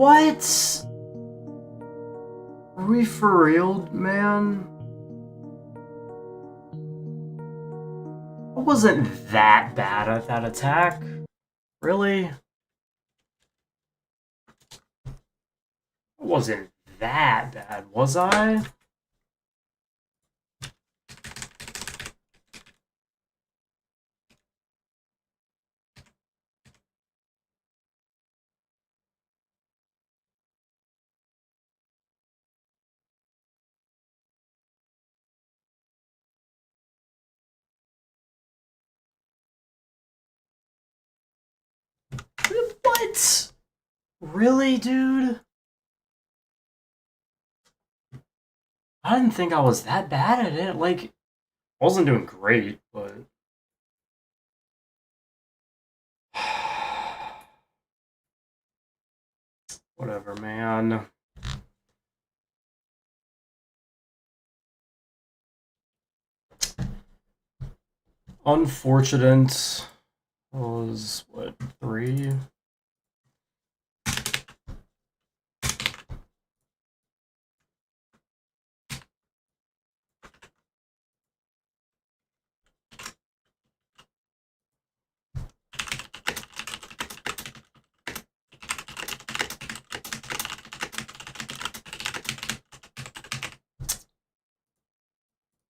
Speaker 1: What? Are we for real, man? I wasn't that bad at that attack. Really? I wasn't that bad, was I? What? Really, dude? I didn't think I was that bad at it. Like, I wasn't doing great, but... Whatever, man. Unfortunate was, what, 3?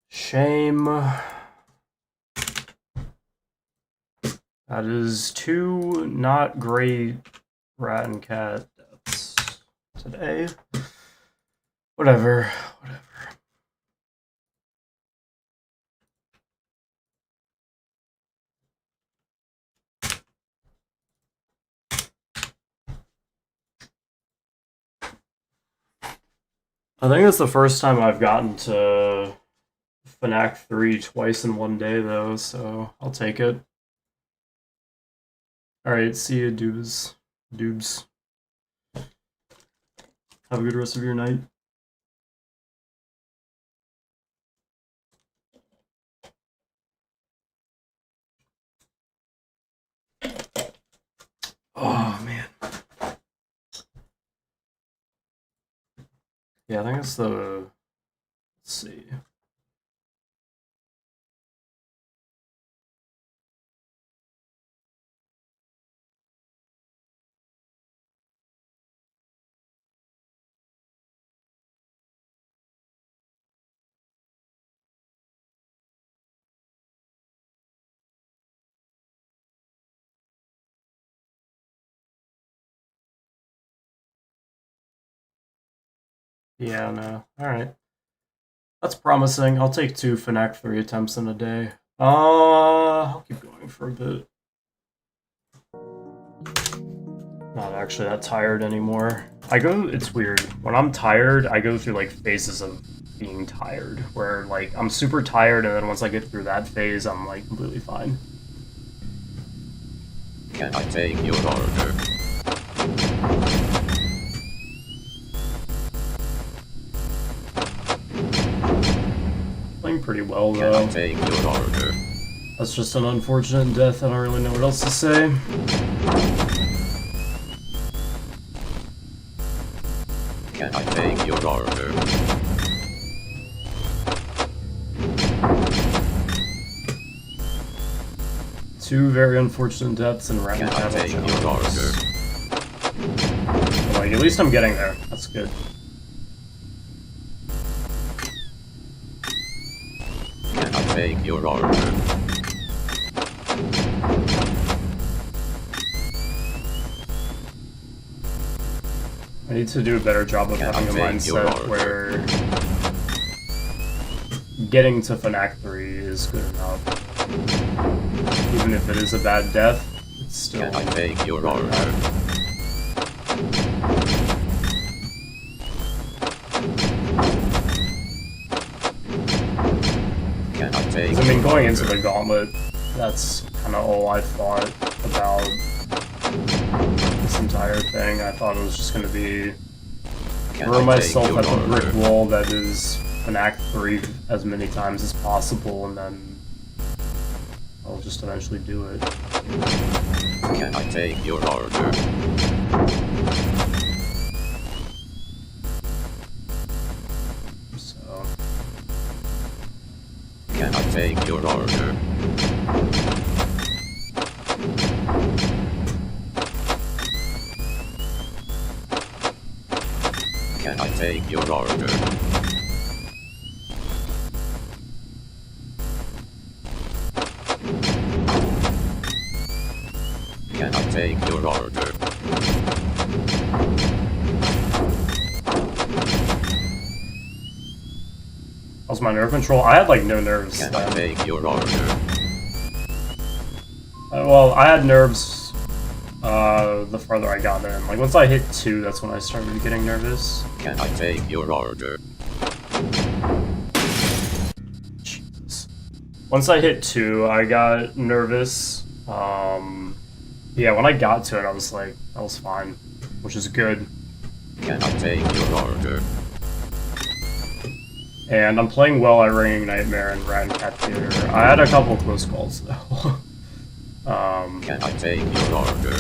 Speaker 1: Shame. That is 2 not great rat and cat deaths today. Whatever. I think it's the first time I've gotten to FNAF 3 twice in one day, though, so I'll take it. Alright, see you, doobs. Have a good rest of your night. Oh, man. Yeah, I think it's the... Let's see. Yeah, no. Alright. That's promising. I'll take 2 FNAF 3 attempts in a day. I'll keep going for a bit. Not actually that tired anymore. It's weird. When I'm tired, I go through, like, phases of being tired, where, like, I'm super tired, and then once I get through that phase, I'm, like, completely fine.
Speaker 2: Can I take your order?
Speaker 1: Playing pretty well,
Speaker 2: Can
Speaker 1: though.
Speaker 2: I take your order?
Speaker 1: That's just an unfortunate death. I don't really know what else to say.
Speaker 2: Can I take your order?
Speaker 1: Two very unfortunate deaths in random
Speaker 2: Can I
Speaker 1: battle
Speaker 2: take your order?
Speaker 1: Like, at least I'm getting there. That's good.
Speaker 2: Can I take your order?
Speaker 1: I need to do a better job of
Speaker 2: Can
Speaker 1: having a
Speaker 2: I take your
Speaker 1: mindset
Speaker 2: order?
Speaker 1: where getting to FNAF 3 is good enough. Even if it is a bad death, it's still...
Speaker 2: Can I take your order? Can I take
Speaker 1: I mean,
Speaker 2: your
Speaker 1: going
Speaker 2: order?
Speaker 1: into the Gauntlet, that's kind of all I thought about this entire thing. I thought it was just going to be
Speaker 2: Can
Speaker 1: throw
Speaker 2: I
Speaker 1: myself
Speaker 2: take
Speaker 1: at
Speaker 2: your
Speaker 1: the brick
Speaker 2: order?
Speaker 1: wall that is FNAF 3 as many times as possible, and then I'll just eventually do it.
Speaker 2: Can I take your order? Can I take your order? Can I take your order? Can I take your order?
Speaker 1: How's my nerve control? I had like no nerves.
Speaker 2: Can I take your order?
Speaker 1: Well, I had nerves the farther I got in. Like once I hit 2, that's when I started getting nervous.
Speaker 2: Can I take your order?
Speaker 1: Jesus. Once I hit 2, I got nervous. Yeah, when I got to it, I was like, that was fine, which is good.
Speaker 2: Can I take your order?
Speaker 1: And I'm playing well at Ringing Nightmare and Rat and Cat Theater. I had a couple close calls though.
Speaker 2: Can I take your order?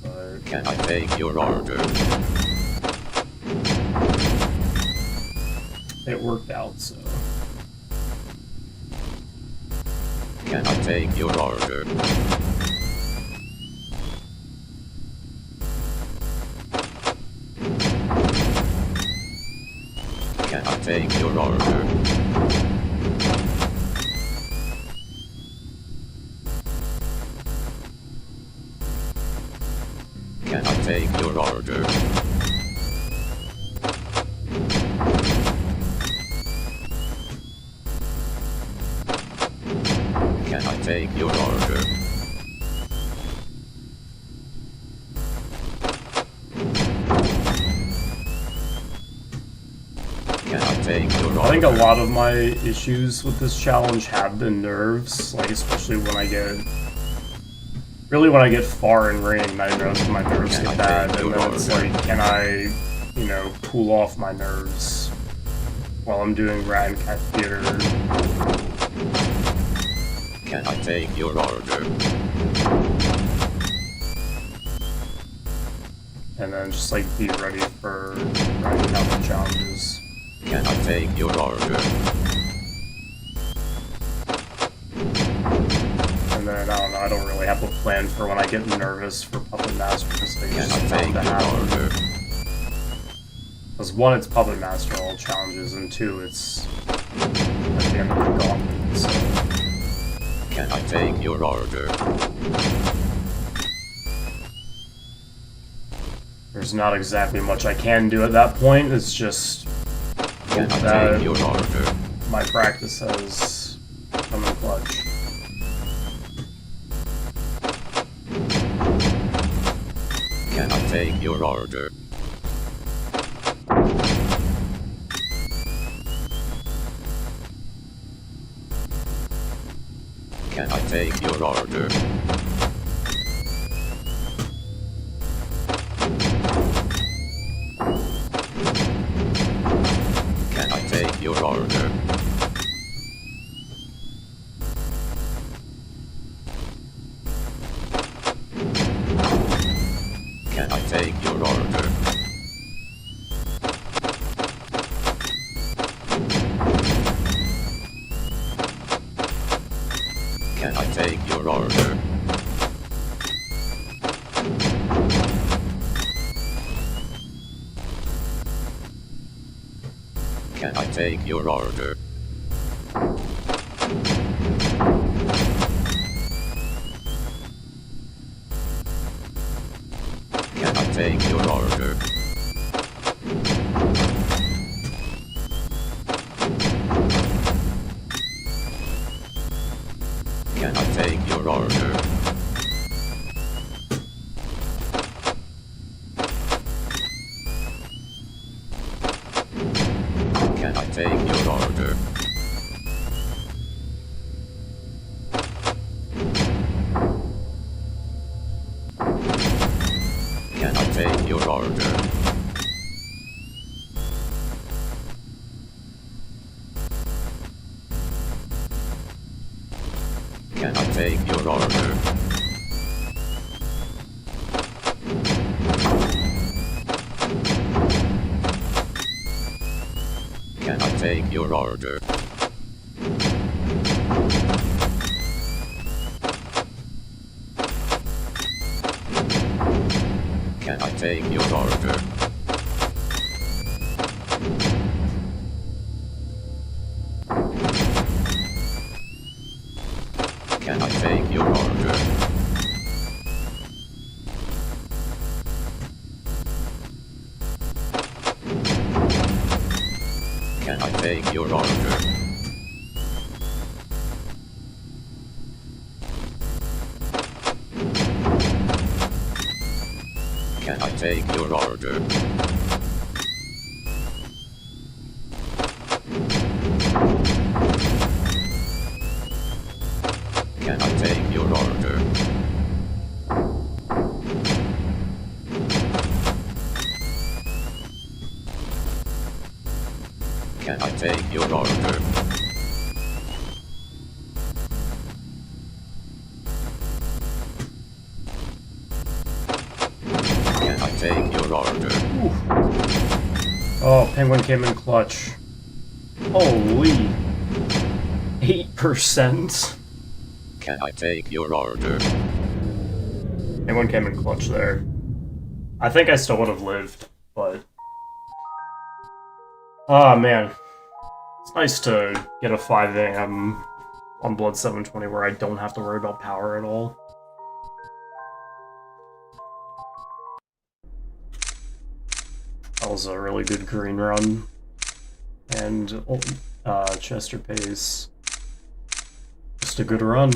Speaker 1: But
Speaker 2: Can I take your order?
Speaker 1: it worked out, so.
Speaker 2: Can I take your order? Can I take your order? Can I take your order? Can I take your order? Can I take your order?
Speaker 1: I think a lot of my issues with this challenge have been nerves, like especially when I get... Really when I get far in Ringing Nightmare, that's when my nerves get bad, and then it's like, can I, you know, cool off my nerves while I'm doing Rat and Cat Theater?
Speaker 2: Can I take your order?
Speaker 1: And then just like be ready for Rat and Cat challenges.
Speaker 2: Can I take your order?
Speaker 1: And then, I don't know, I don't really have a plan for when I get nervous for Puppet Master, because they
Speaker 2: Can
Speaker 1: just
Speaker 2: I
Speaker 1: bound
Speaker 2: take
Speaker 1: to
Speaker 2: your
Speaker 1: happen.
Speaker 2: order?
Speaker 1: Because 1, it's Puppet Master all challenges, and 2, it's at the end of the Gauntlet, so...
Speaker 2: Can I take your order?
Speaker 1: There's not exactly much I can do at that point, it's just...
Speaker 2: Can I
Speaker 1: that
Speaker 2: take your order?
Speaker 1: my practice has come in clutch.
Speaker 2: Can I take your order? Can I take your order? Can I take your order? Can I take your order? Can I take your order? Can I take your order? Can I take your order? Can I take your order? Can I take your order? Can I take your order? Can I take your order? take your order? Can I take your order? Can I take your order? Can I take your order? Can I take your order? Can I take your order? Can I take your order? Can I take your order?
Speaker 1: Oh, penguin came in clutch. Holy. 8%.
Speaker 2: Can I take your order?
Speaker 1: Penguin came in clutch there. I think I still would have lived, but... Ah, man. It's nice to get a 5 AM on Blood 720 where I don't have to worry about power at all. That was a really good green run. And Chester Pace. Just a good run.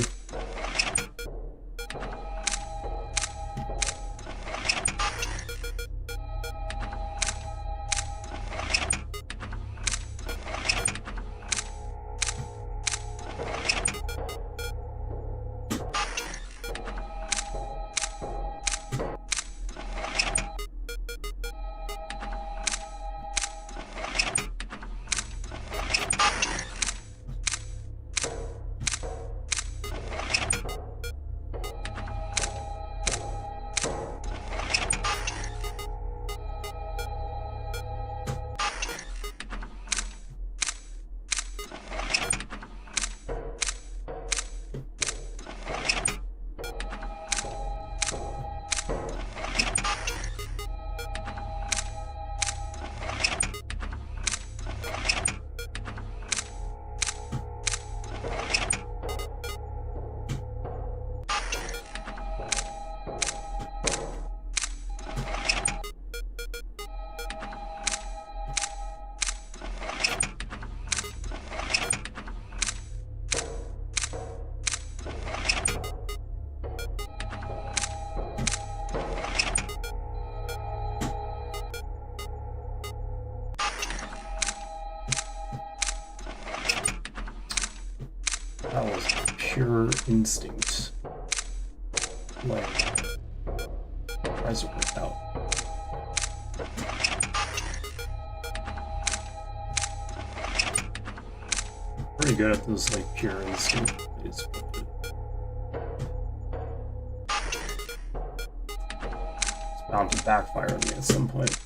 Speaker 1: That was pure instinct. Like, as it worked out. Pretty good at those, like, pure instinct plays. It's bound to backfire on me at some point.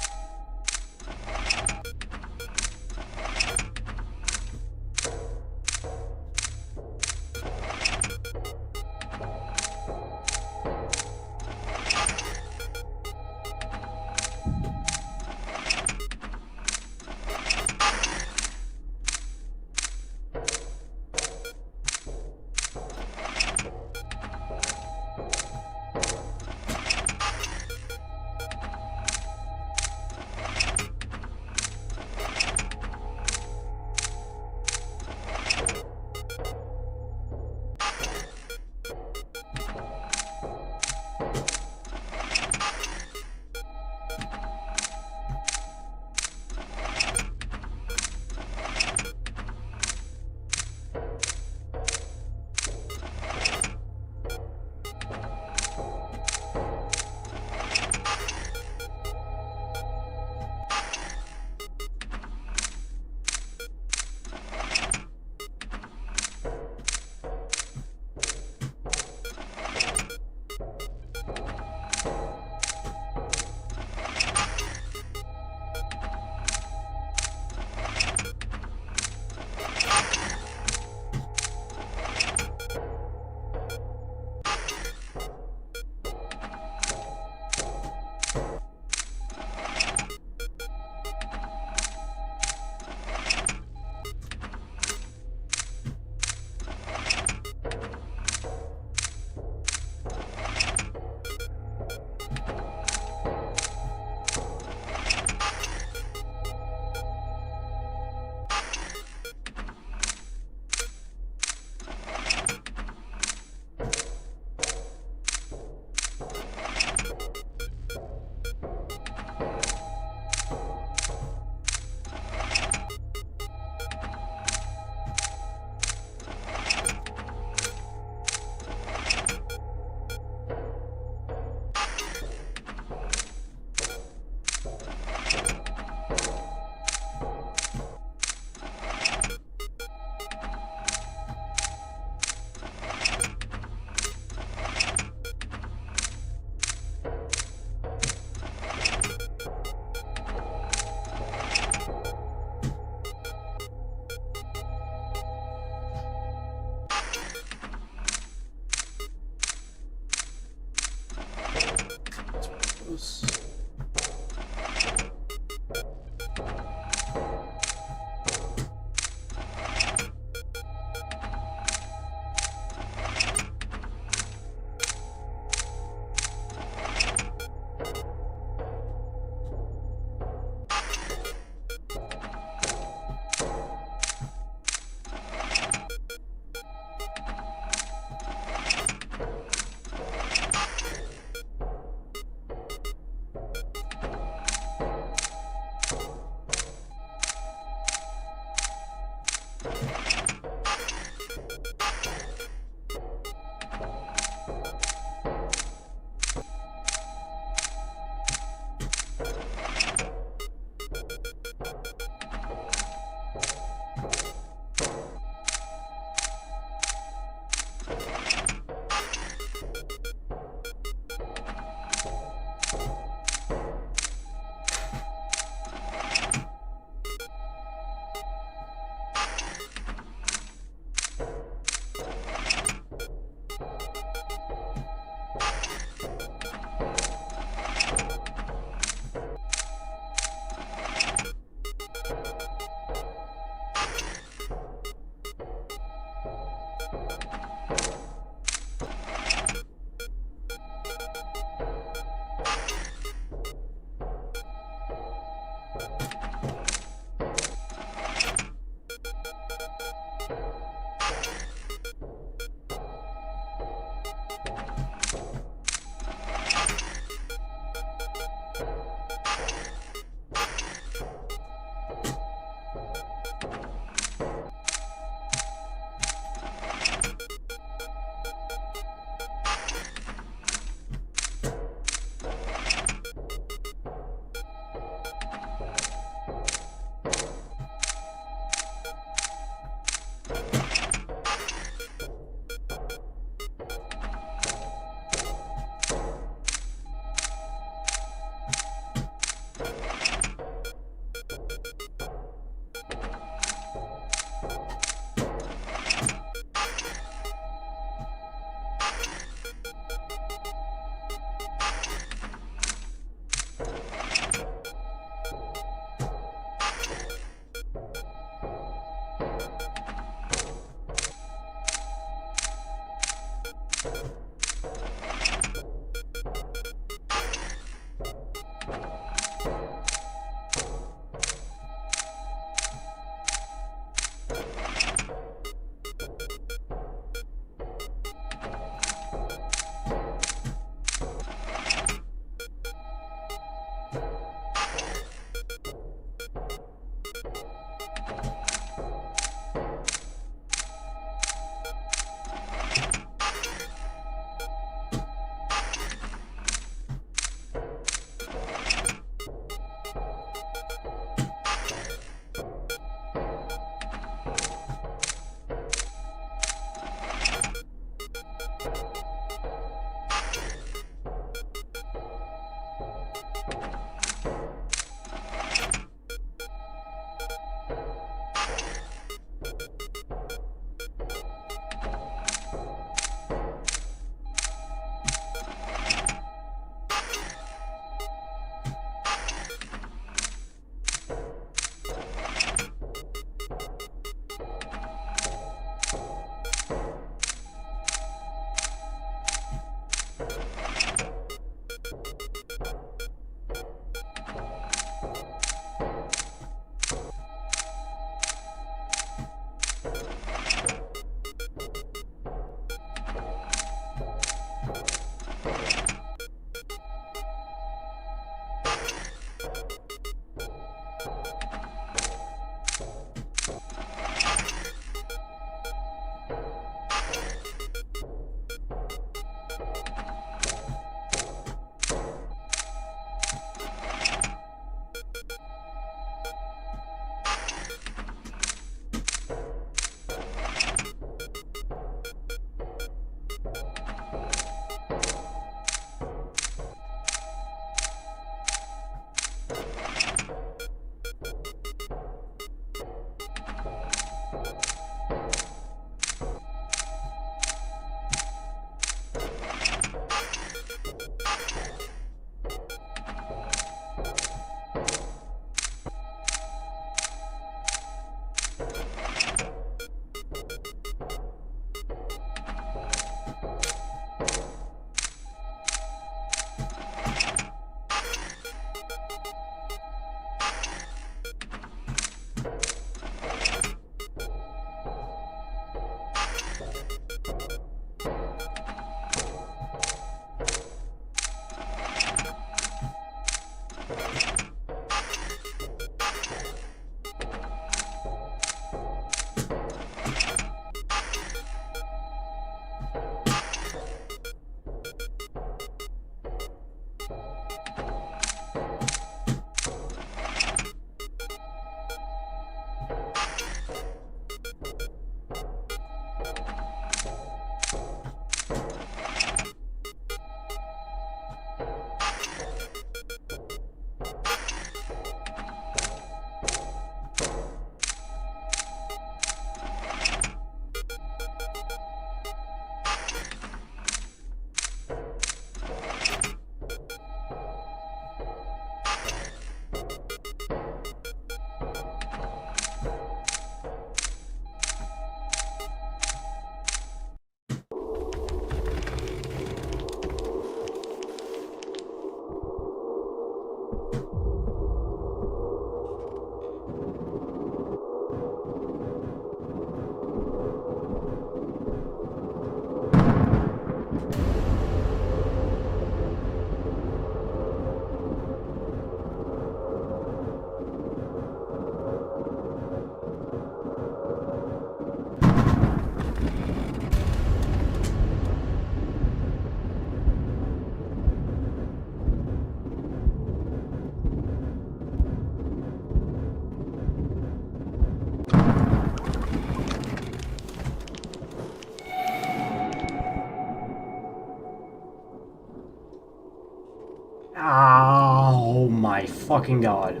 Speaker 1: Oh my fucking god.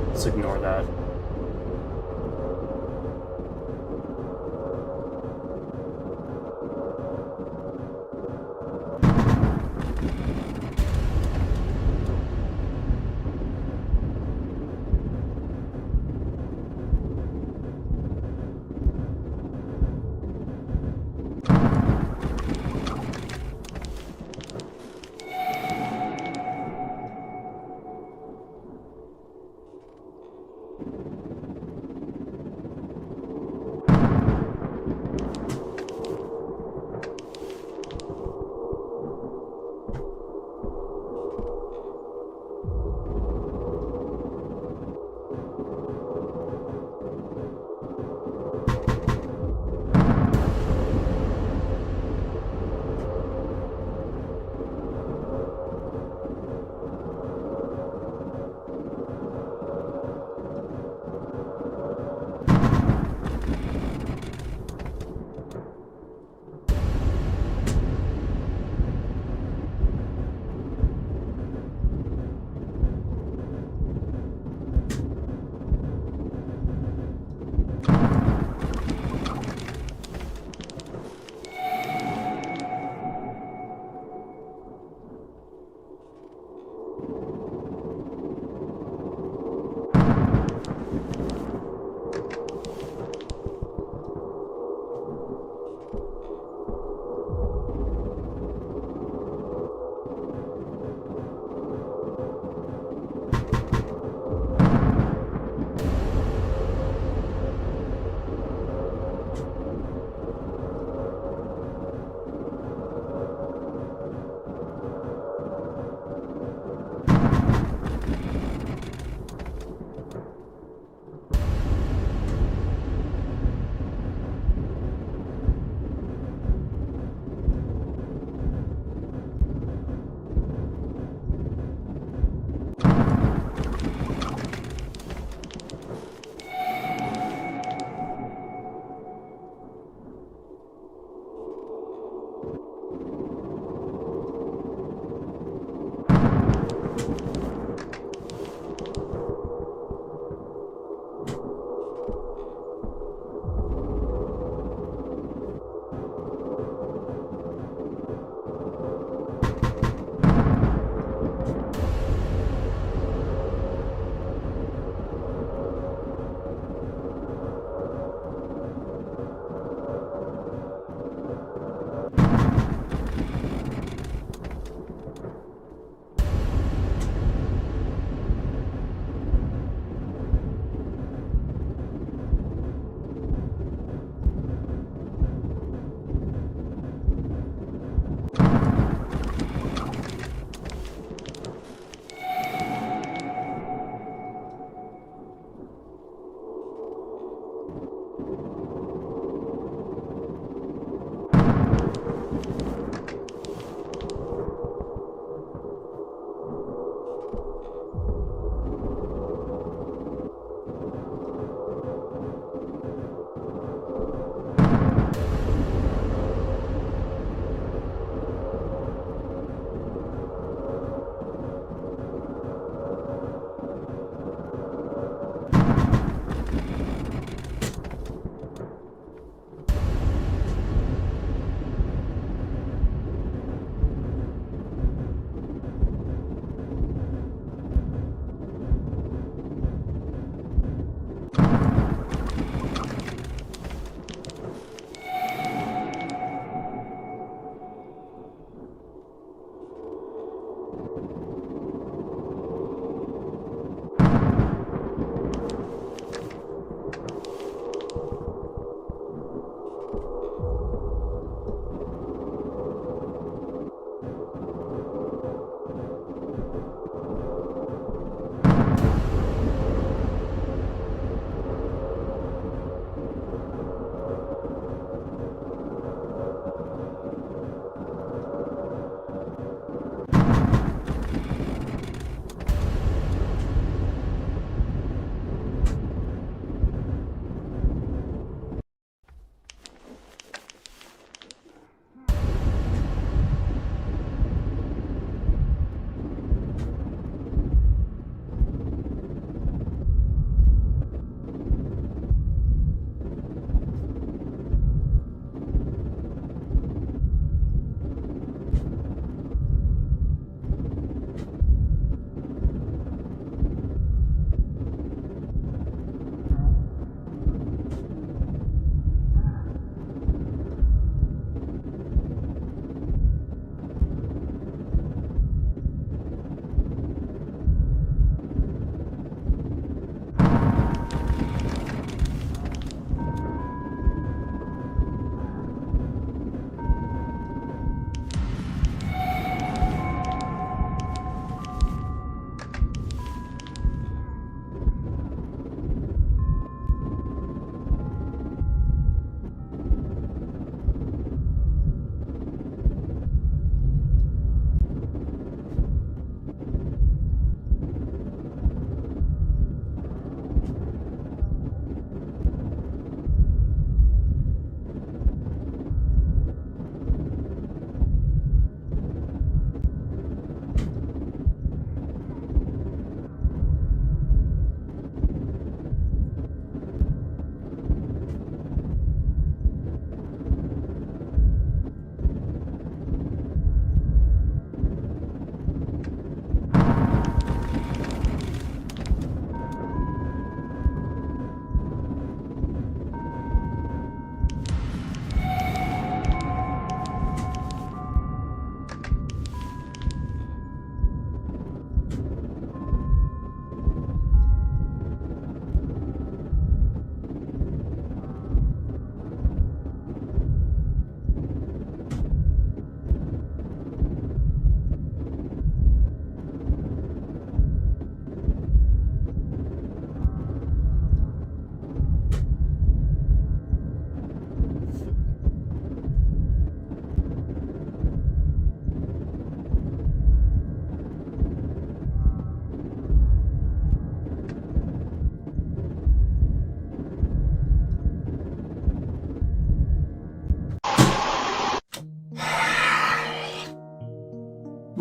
Speaker 1: Let's ignore that.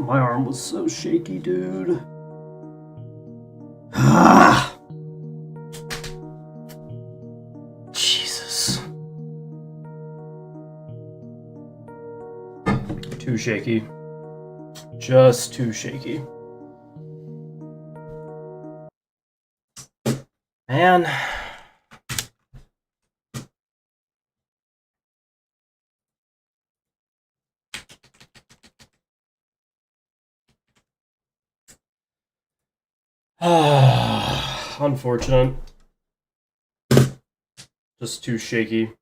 Speaker 1: My arm was so shaky, dude. Ah! Jesus. Too shaky. Just too shaky. Man. Unfortunate. Just too shaky.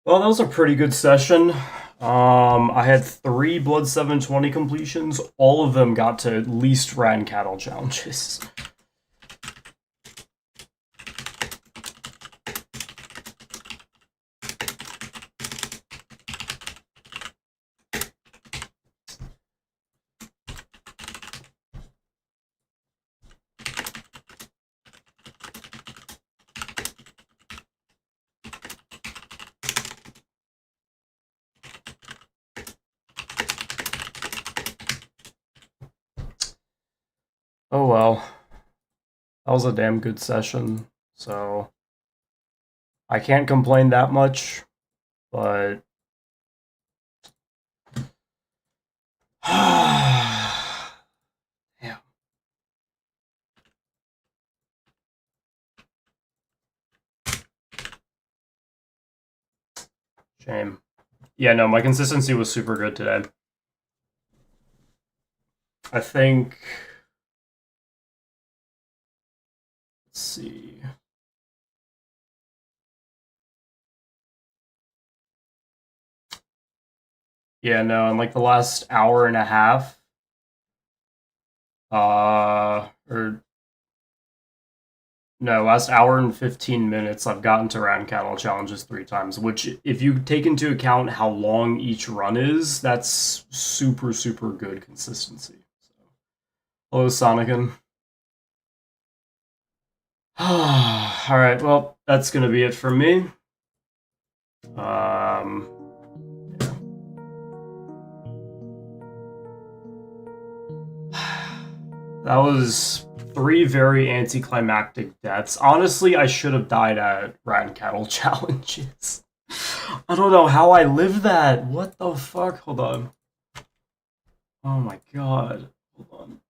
Speaker 1: Well, that was a pretty good session. I had 3 Blood 720 completions. All of them got to at least rat and cattle challenges. Oh well. That was a damn good session, so I can't complain that much, but damn. Shame. Yeah, no, my consistency was super good today. I think... Let's see... Yeah, no, in like the last hour and a half, or no, last hour and 15 minutes, I've gotten to rat and cattle challenges 3 times, which, if you take into account how long each run is, that's super, super good consistency. So, hello, Sonican. Alright, well, that's gonna be it for me. Yeah. That was 3 very anticlimactic deaths. Honestly, I should have died at rat and cattle challenges. I don't know how I lived that. What the fuck? Hold on. Oh my god. Hold on.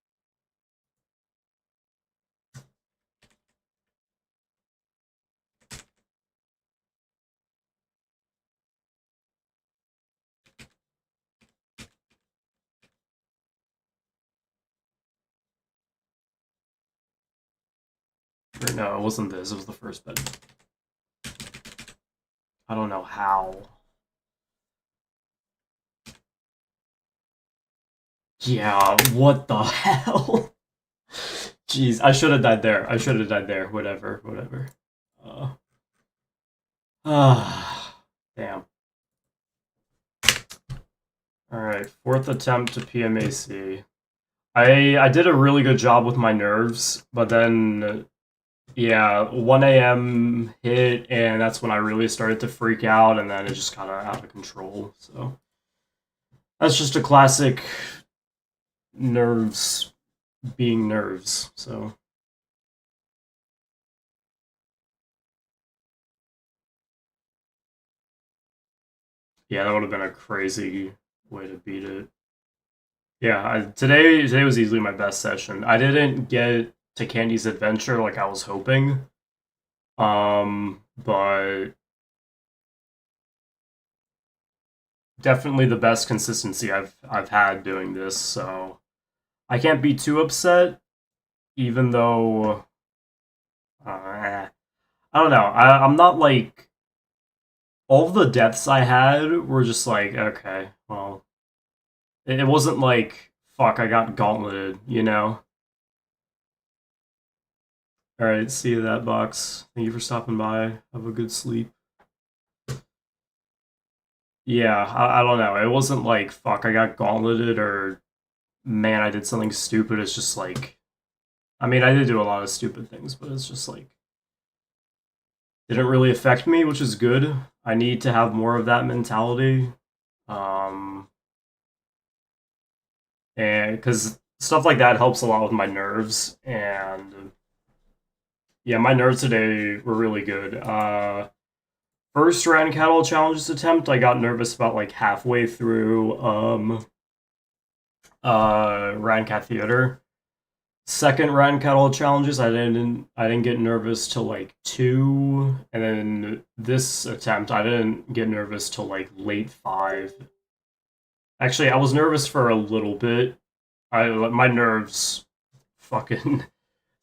Speaker 1: Or no, it wasn't this. It was the first bed. I don't know how. Yeah, what the hell? Jeez, I should have died there. I should have died there. Whatever, whatever. Damn. Alright, 4th attempt to PMAC. I did a really good job with my nerves, but then, yeah, 1 a.m. hit, and that's when I really started to freak out, and then it just got out of control, so. That's just a classic nerves being nerves, so. Yeah, that would have been a crazy way to beat it. Yeah, today was easily my best session. I didn't get to Candy's Adventure like I was hoping, but definitely the best consistency I've had doing this. So I can't be too upset, even though I don't know. I'm not like all of the deaths I had were just like okay, well, it wasn't like fuck I got gauntleted, you know. Alright, see you that box. Thank you for stopping by. Have a good sleep. Yeah, I don't know. It wasn't like, fuck, I got gauntleted or, man, I did something stupid. It's just like, I mean, I did do a lot of stupid things, but it's just like, didn't really affect me, which is good. I need to have more of that mentality. And because stuff like that helps a lot with my nerves. And yeah, my nerves today were really good. First Rand Cattle Challenges attempt, I got nervous about like halfway through Rand Cat Theater. Second Rand Cattle Challenges, I didn't get nervous till like 2, and then this attempt I didn't get nervous till like late 5. Actually, I was nervous for a little bit. My nerves fucking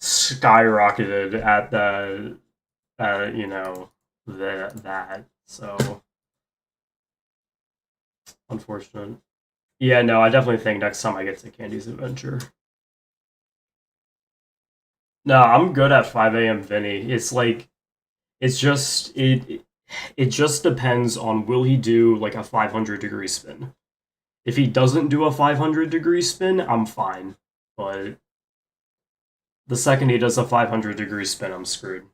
Speaker 1: skyrocketed at the you know that so unfortunate. Yeah, no, I definitely think next time I get to Candy's Adventure. No, I'm good at 5 a.m. Vinny. It's like it just depends on will he do like a 500-degree spin. If he doesn't do a 500-degree spin, I'm fine. But the second he does a 500-degree spin, I'm screwed.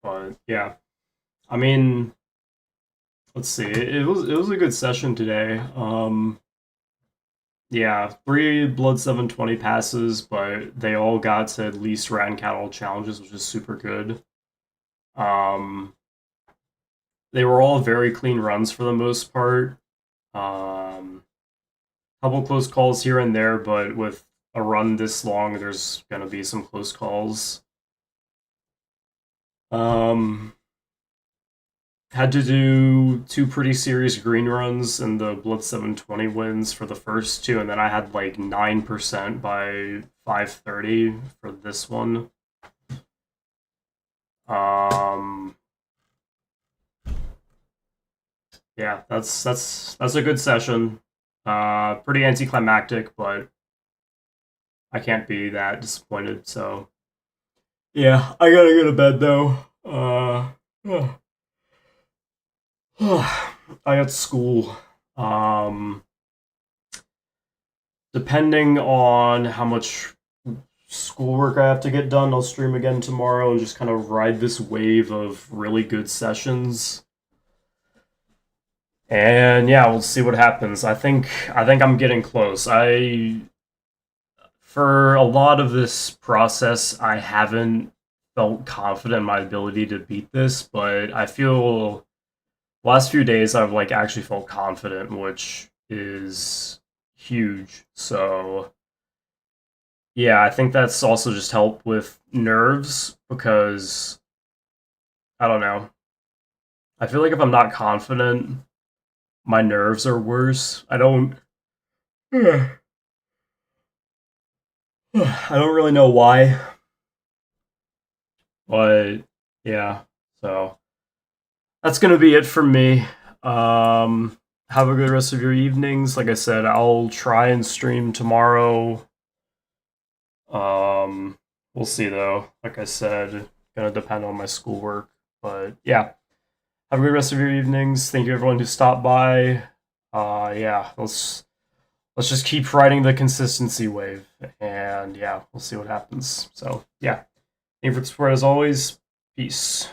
Speaker 1: But yeah, I mean, let's see. It was a good session today. Yeah, 3 Blood 720 passes, but they all got to at least Rat and Cattle challenges, which is super good. Um, they were all very clean runs for the most part. Couple close calls here and there, but with a run this long, there's gonna be some close calls. Um, had to do 2 pretty serious green runs in the Blood 720 wins for the first 2, and then I had like 9% by 530 for this one. Yeah, that's a good session. Pretty anticlimactic, but I can't be that disappointed. So yeah, I gotta go to bed though. I got school. Um, Depending on how much schoolwork I have to get done, I'll stream again tomorrow and just kind of ride this wave of really good sessions. And yeah, we'll see what happens. I think I'm getting close. For a lot of this process, I haven't felt confident in my ability to beat this, but I feel last few days I've like actually felt confident, which is huge. So yeah, I think that's also just helped with nerves because I don't know. I feel like if I'm not confident, my nerves are worse. I don't really know why, but yeah. So that's gonna be it for me. Have a good rest of your evenings. Like I said, I'll try and stream tomorrow. We'll see though. Like I said, gonna depend on my schoolwork. But yeah, have a good rest of your evenings. Thank you everyone who stopped by. Yeah, let's just keep riding the consistency wave, and yeah, we'll see what happens. So yeah, thank you for the support as always. Peace.